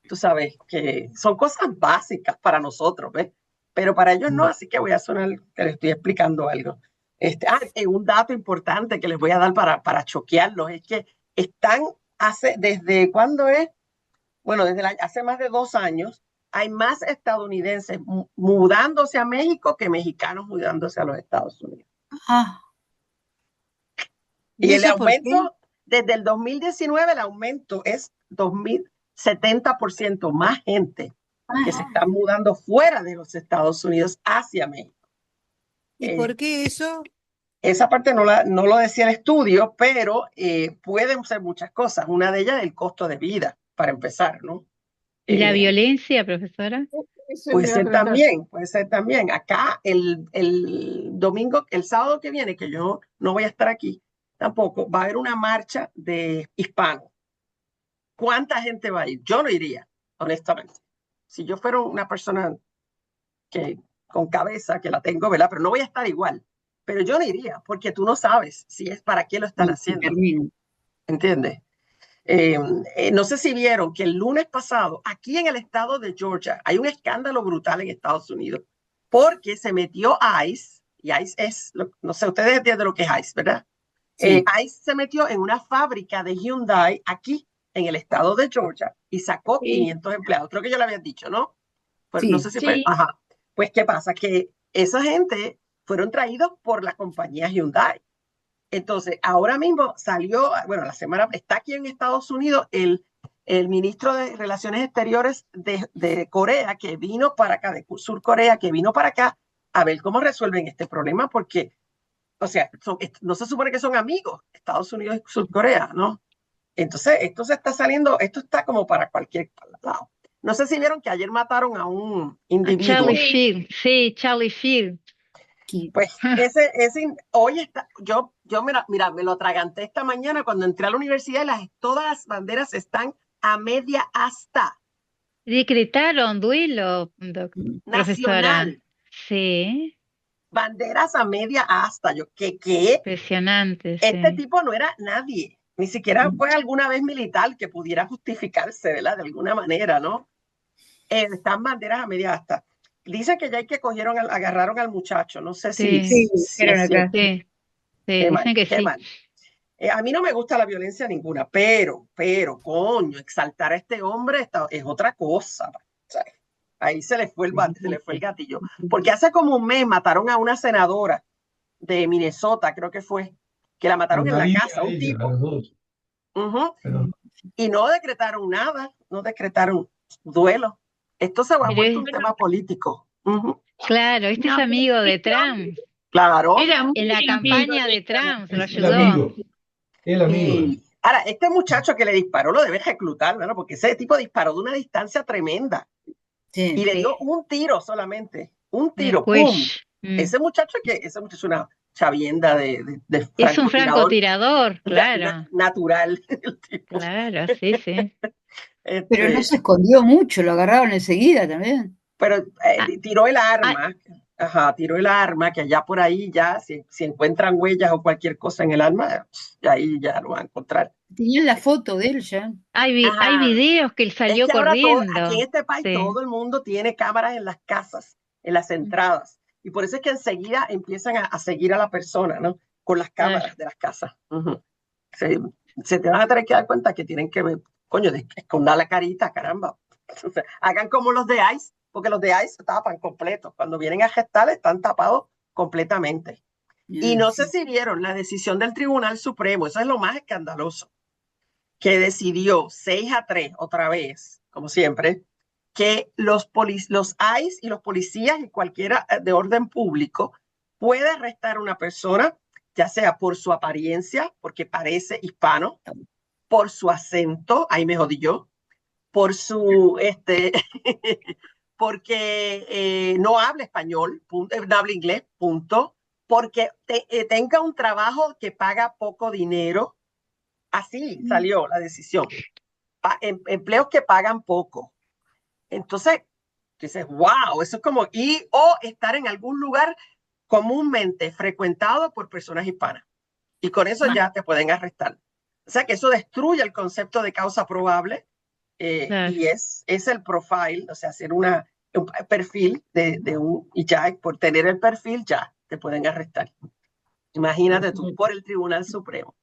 tú sabes, que son cosas básicas para nosotros, ¿ves? Pero para ellos no, así que voy a sonar que les estoy explicando algo. Un dato importante que les voy a dar para choquearlos es que ¿desde cuándo es? Bueno, hace más de 2 años, hay más estadounidenses mudándose a México que mexicanos mudándose a los Estados Unidos. Y el aumento... Desde el 2019 el aumento es 70% más gente que se está mudando fuera de los Estados Unidos hacia México. ¿Y por qué eso? Esa parte no lo decía el estudio, pero pueden ser muchas cosas. Una de ellas es el costo de vida, para empezar, ¿no? ¿Y la violencia, profesora? Puede ser también, puede ser también. Acá el domingo, el sábado que viene, que yo no voy a estar aquí tampoco, va a haber una marcha de hispanos. ¿Cuánta gente va a ir? Yo no iría, honestamente. Si yo fuera una persona que con cabeza, que la tengo, ¿verdad? Pero no voy a estar igual. Pero yo no iría, porque tú no sabes si es para qué lo están haciendo. ¿Entiendes? No sé si vieron que el lunes pasado, aquí en el estado de Georgia, hay un escándalo brutal en Estados Unidos, porque se metió ICE, y ICE es, no sé, ustedes entienden lo que es ICE, ¿verdad? Sí. ICE se metió en una fábrica de Hyundai aquí en el estado de Georgia y sacó 500 empleados. Creo que yo lo había dicho, ¿no? Pero no sé si fue. Ajá. Pues, ¿qué pasa? Que esa gente fueron traídos por la compañía Hyundai. Entonces, ahora mismo salió, bueno, la semana, está aquí en Estados Unidos el ministro de Relaciones Exteriores de Corea, que vino para acá, de Sur Corea, que vino para acá a ver cómo resuelven este problema, porque, o sea, no se supone que son amigos, Estados Unidos y Sur Corea, ¿no? Entonces, esto se está saliendo, esto está como para cualquier lado. No sé si vieron que ayer mataron a un individuo. Charlie Field, sí, Charlie Field. Pues hoy está, yo mira, me lo atraganté esta mañana cuando entré a la universidad y todas las banderas están a media asta. Decretaron duelo, profesora. Nacional. Sí. Banderas a media asta. Yo, ¿qué? Impresionante. Este tipo no era nadie, ni siquiera fue alguna vez militar que pudiera justificarse, ¿verdad? De alguna manera, ¿no? Están banderas a media asta. Dicen que ya hay que agarraron al muchacho, no sé si dicen que sí. Mal. A mí no me gusta la violencia ninguna, pero, coño, exaltar a este hombre es otra cosa. O sea, ahí se le fue el gatillo. Porque hace como un mes mataron a una senadora de Minnesota, creo que fue, que la mataron en la casa, un tipo. Y no decretaron nada, no decretaron duelo. Esto se va a volver un tema político. Claro, este es amigo de Trump. Claro. En la campaña de Trump lo ayudó. El amigo. Ahora, este muchacho que le disparó lo debe reclutar, ¿no? Porque ese tipo disparó de una distancia tremenda. Y le dio un tiro solamente. Un tiro. ¡Pum! Ese muchacho es una chavienda de es un francotirador, claro. Natural. Claro, sí. Pero no se escondió mucho, lo agarraron enseguida también. Pero tiró el arma. Tiró el arma, que allá por ahí ya, si encuentran huellas o cualquier cosa en el arma, ahí ya lo van a encontrar. Tenían la foto de él ya. Hay videos que él salió corriendo. Aquí en este país todo el mundo tiene cámaras en las casas, en las entradas. Y por eso es que enseguida empiezan a seguir a la persona, ¿no? Con las cámaras de las casas. Se te van a tener que dar cuenta que tienen que ver, coño, esconder la carita, caramba. O sea, hagan como los de ICE, porque los de ICE se tapan completos. Cuando vienen a gestar están tapados completamente. Y no sé si vieron la decisión del Tribunal Supremo, eso es lo más escandaloso, que decidió 6-3 otra vez, como siempre, que los ICE y los policías y cualquiera de orden público puede arrestar a una persona, ya sea por su apariencia, porque parece hispano, por su acento, ahí me jodí yo, por su, porque no habla español, no habla inglés, punto, porque tenga un trabajo que paga poco dinero. Así salió la decisión. Empleos que pagan poco. Entonces, dices, wow, eso es como, o estar en algún lugar comúnmente frecuentado por personas hispanas. Y con eso ya te pueden arrestar. O sea que eso destruye el concepto de causa probable y es el profile, o sea, hacer un perfil y ya por tener el perfil ya te pueden arrestar. Imagínate tú, por el Tribunal Supremo.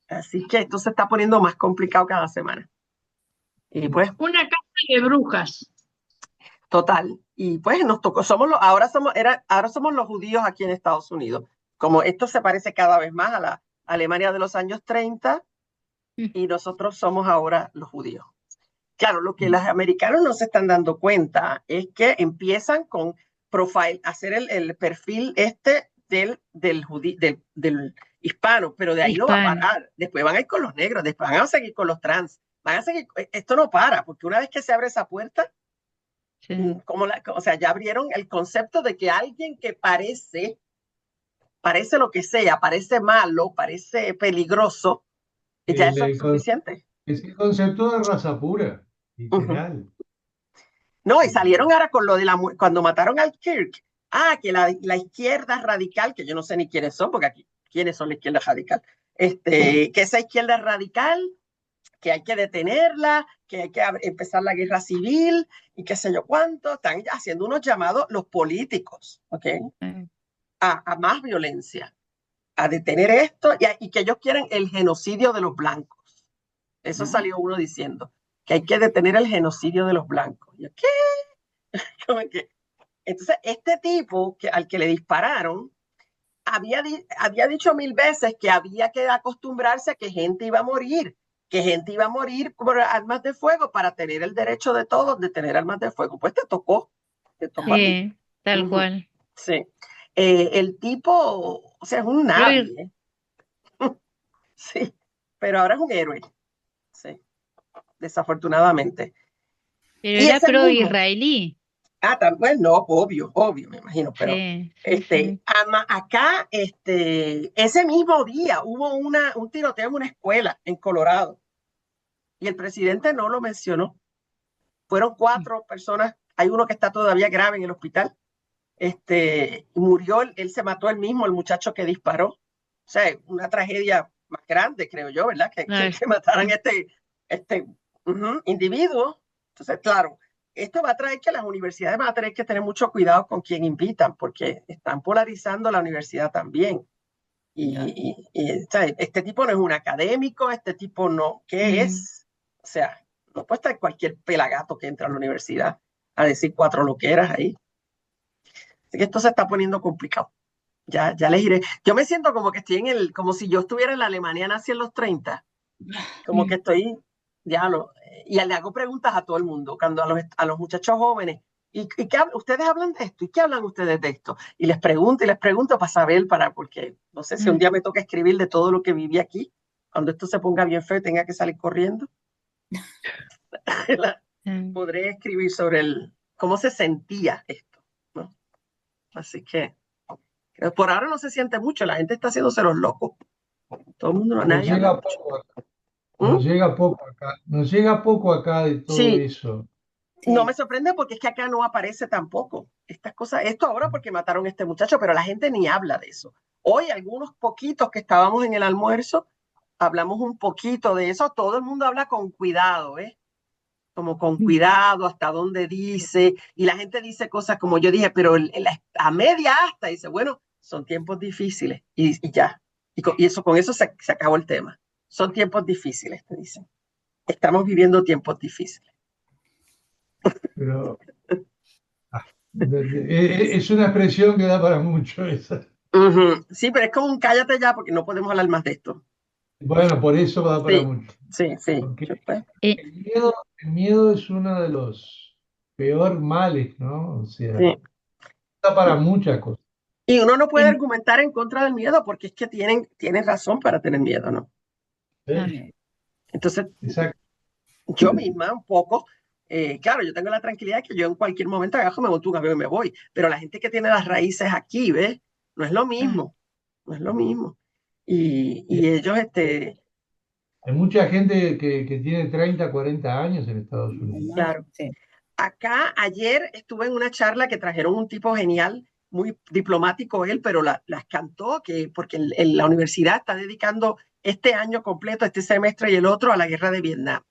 Así que esto se está poniendo más complicado cada semana. Y pues, una casa de brujas. Total. Y pues nos tocó, ahora somos los judíos aquí en Estados Unidos. Como esto se parece cada vez más a la Alemania de los años 30 y nosotros somos ahora los judíos. Claro, lo que los americanos no se están dando cuenta es que empiezan con profile, hacer el perfil del hispano, pero de ahí no va a parar. Después van a ir con los negros, después van a seguir con los trans, van a seguir. Esto no para, porque una vez que se abre esa puerta, O sea, ya abrieron el concepto de que alguien que parece lo que sea, parece malo, parece peligroso, ya eso es suficiente. Es el concepto de raza pura, literal. No, y salieron ahora con lo de cuando mataron al Kirk. Que la izquierda radical, que yo no sé ni quiénes son, porque aquí, ¿quiénes son la izquierda radical? Que esa izquierda radical, que hay que detenerla, que hay que empezar la guerra civil y qué sé yo cuánto. Están haciendo unos llamados los políticos, ¿ok? A más violencia, a detener esto y que ellos quieren el genocidio de los blancos. Eso salió uno diciendo, que hay que detener el genocidio de los blancos. ¿Y qué? ¿Cómo que? Entonces, este tipo al que le dispararon había dicho 1000 veces que había que acostumbrarse a que gente iba a morir por armas de fuego para tener el derecho de todos de tener armas de fuego. Pues te tocó sí, tal cual. Sí. El tipo, o sea, es un nadie. Sí, pero ahora es un héroe. Sí, desafortunadamente. Pero era pro-israelí. Bueno, no, obvio, me imagino, pero acá, ese mismo día hubo un tiroteo en una escuela en Colorado y el presidente no lo mencionó. Fueron 4 personas, hay uno que está todavía grave en el hospital, murió, él se mató él mismo, el muchacho que disparó. O sea, una tragedia más grande, creo yo, ¿verdad? Que mataran este individuo. Entonces, claro, esto va a traer que las universidades van a tener que tener mucho cuidado con quién invitan, porque están polarizando la universidad también. O sea, este tipo no es un académico, este tipo no, ¿qué es? O sea, no puede estar cualquier pelagato que entra a la universidad a decir 4 loqueras ahí. Así que esto se está poniendo complicado. Ya les iré. Yo me siento como que estoy como si yo estuviera en la Alemania nací en los 30. Como que estoy, y le hago preguntas a todo el mundo, cuando a los muchachos jóvenes, ¿y qué ustedes hablan de esto? ¿Y qué hablan ustedes de esto? Y les pregunto para saber, porque no sé si un día me toca escribir de todo lo que viví aquí, cuando esto se ponga bien feo y tenga que salir corriendo. Podré escribir sobre cómo se sentía esto, ¿no? Así que por ahora no se siente mucho, la gente está haciéndose los locos. Todo el mundo Nos llega poco acá de todo eso. No me sorprende porque es que acá no aparece tampoco estas cosas. Esto ahora porque mataron a este muchacho, pero la gente ni habla de eso. Hoy algunos poquitos que estábamos en el almuerzo, hablamos un poquito de eso. Todo el mundo habla con cuidado, como con cuidado, hasta dónde dice. Y la gente dice cosas como yo dije, pero a media hasta dice, bueno, son tiempos difíciles y ya. Y con eso se acabó el tema. Son tiempos difíciles, te dicen. Estamos viviendo tiempos difíciles. Pero es una expresión que da para mucho esa. Sí, pero es como un cállate ya porque no podemos hablar más de esto. Bueno, por eso da para mucho. Sí. El miedo es uno de los peor males, ¿no? O sea, da para muchas cosas. Y uno no puede argumentar en contra del miedo porque es que tienen razón para tener miedo, ¿no? Entonces, yo misma un poco, claro, yo tengo la tranquilidad de que yo en cualquier momento agarro, me monto un avión y me voy, pero la gente que tiene las raíces aquí, ¿ves? No es lo mismo, no es lo mismo. Y ellos, Hay mucha gente que tiene 30, 40 años en Estados Unidos. Claro. Acá ayer estuve en una charla que trajeron un tipo genial, muy diplomático él, pero las cantó, porque la universidad está dedicando este año completo, este semestre y el otro, a la guerra de Vietnam.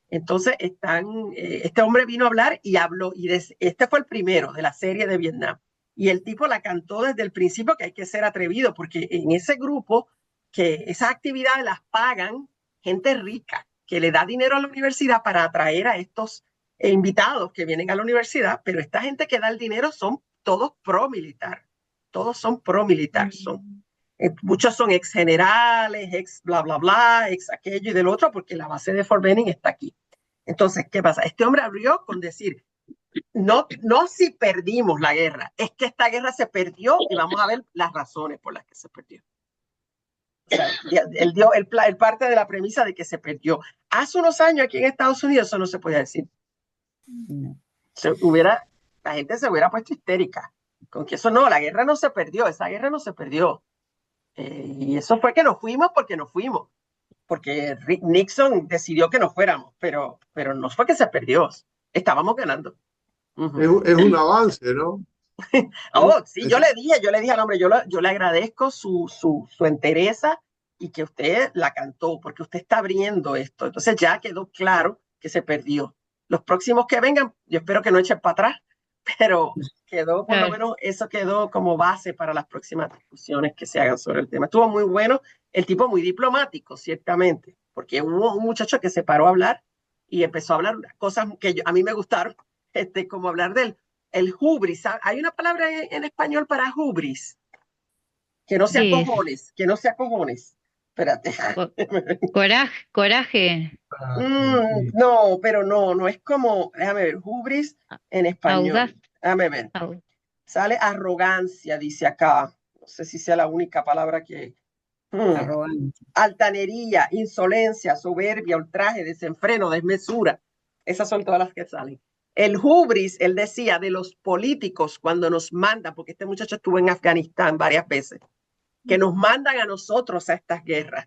Entonces este hombre vino a hablar y habló, y este fue el primero de la serie de Vietnam. Y el tipo la cantó desde el principio, que hay que ser atrevido, porque en ese grupo, que esas actividades las pagan gente rica, que le da dinero a la universidad para atraer a estos invitados que vienen a la universidad, pero esta gente que da el dinero son todos pro-militar. Todos son pro-militar. Muchos son ex generales, ex bla, bla, bla, ex aquello y del otro, porque la base de Fort Benning está aquí. Entonces, ¿qué pasa? Este hombre abrió con decir, no si perdimos la guerra, es que esta guerra se perdió y vamos a ver las razones por las que se perdió. O sea, él parte de la premisa de que se perdió. Hace unos años aquí en Estados Unidos eso no se podía decir. la gente se hubiera puesto histérica. Con que eso no, la guerra no se perdió, esa guerra no se perdió. Y eso fue que nos fuimos, porque Nixon decidió que nos fuéramos, pero no fue que se perdió, estábamos ganando. Es un avance, ¿no? Sí, yo le dije al hombre, yo le agradezco su entereza y que usted la cantó, porque usted está abriendo esto. Entonces ya quedó claro que se perdió. Los próximos que vengan, yo espero que no echen para atrás, pero quedó, por lo menos, eso quedó como base para las próximas discusiones que se hagan sobre el tema. Estuvo muy bueno, el tipo muy diplomático, ciertamente, porque hubo un muchacho que se paró a hablar y empezó a hablar cosas que a mí me gustaron, como hablar del hubris. Hay una palabra en español para hubris, que no sea cojones, que no sea cojones. Espérate. Coraje. No, pero no es como, déjame ver, hubris en español. Audaz. Déjame ver. Sale arrogancia, dice acá. No sé si sea la única palabra que... Altanería, insolencia, soberbia, ultraje, desenfreno, desmesura. Esas son todas las que salen. El hubris, él decía, de los políticos cuando nos mandan, porque este muchacho estuvo en Afganistán varias veces, que nos mandan a nosotros a estas guerras.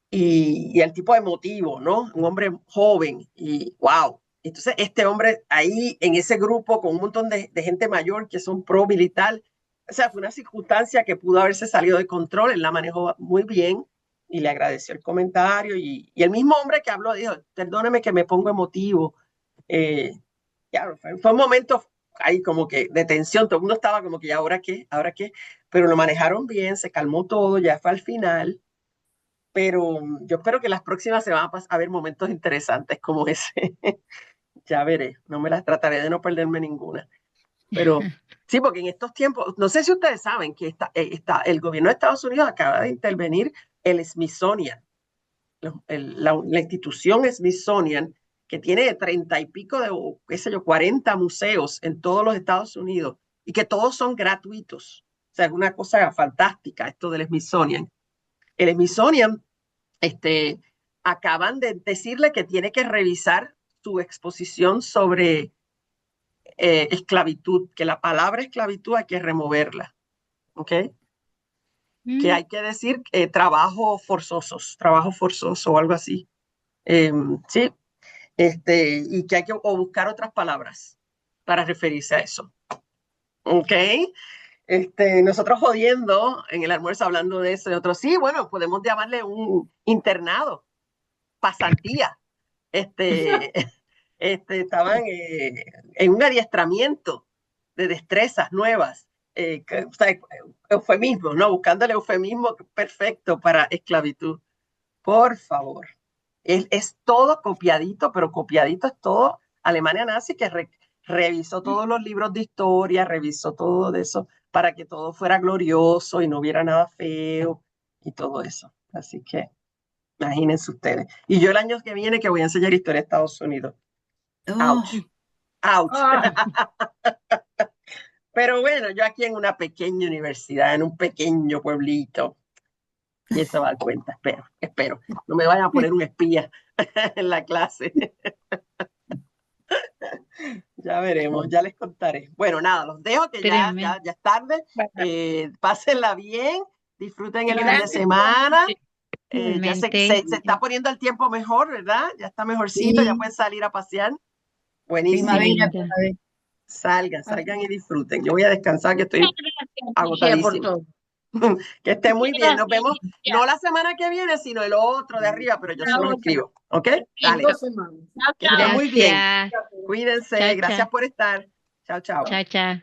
Y el tipo emotivo, ¿no? Un hombre joven y wow. Entonces este hombre ahí en ese grupo con un montón de gente mayor que son pro militar, o sea, fue una circunstancia que pudo haberse salido de control, él la manejó muy bien y le agradeció el comentario y el mismo hombre que habló dijo, perdóneme que me pongo emotivo. Fue un momento ahí como que de tensión, todo el mundo estaba como que ¿ahora qué? ¿Ahora qué? Pero lo manejaron bien, se calmó todo, ya fue al final. Pero yo espero que las próximas se van a ver momentos interesantes como ese. Ya veré, no me las trataré de no perderme ninguna. Pero sí, porque en estos tiempos, no sé si ustedes saben que el gobierno de Estados Unidos acaba de intervenir el Smithsonian, la institución Smithsonian, que tiene 30 y pico de, qué sé yo, 40 museos en todos los Estados Unidos y que todos son gratuitos. O sea, es una cosa fantástica esto del Smithsonian. El Smithsonian acaban de decirle que tiene que revisar su exposición sobre esclavitud, que la palabra esclavitud hay que removerla, ¿ok? Que hay que decir trabajo forzoso o algo así, sí, y que hay que buscar otras palabras para referirse a eso, ¿ok? Nosotros jodiendo en el almuerzo hablando de eso y otros, sí, bueno, podemos llamarle un internado, pasantía. Estaban en un adiestramiento de destrezas nuevas, o sea, eufemismo, ¿no? Buscando el eufemismo perfecto para esclavitud. Por favor. Es todo copiadito, pero copiadito es todo Alemania nazi que revisó todos los libros de historia, revisó todo de eso para que todo fuera glorioso y no hubiera nada feo y todo eso. Así que imagínense ustedes. Y yo el año que viene que voy a enseñar historia de Estados Unidos. Ouch. Ouch. Pero bueno, yo aquí en una pequeña universidad, en un pequeño pueblito. Y eso va a dar cuenta, espero. No me vayan a poner un espía en la clase. Ya veremos, ya les contaré. Bueno, nada, los dejo que ya es tarde. Pásenla bien, disfruten el fin de semana. Ya se está poniendo el tiempo mejor, ¿verdad? Ya está mejorcito, ya pueden salir a pasear. Buenísimo. Salgan y disfruten. Yo voy a descansar, que estoy agotadísimo. Que esté muy bien. Nos vemos, no la semana que viene, sino el otro de arriba, pero yo se los escribo. ¿Ok? Dale. Que esté muy bien. Cuídense. Gracias por estar. Chao, chao. Chao, chao.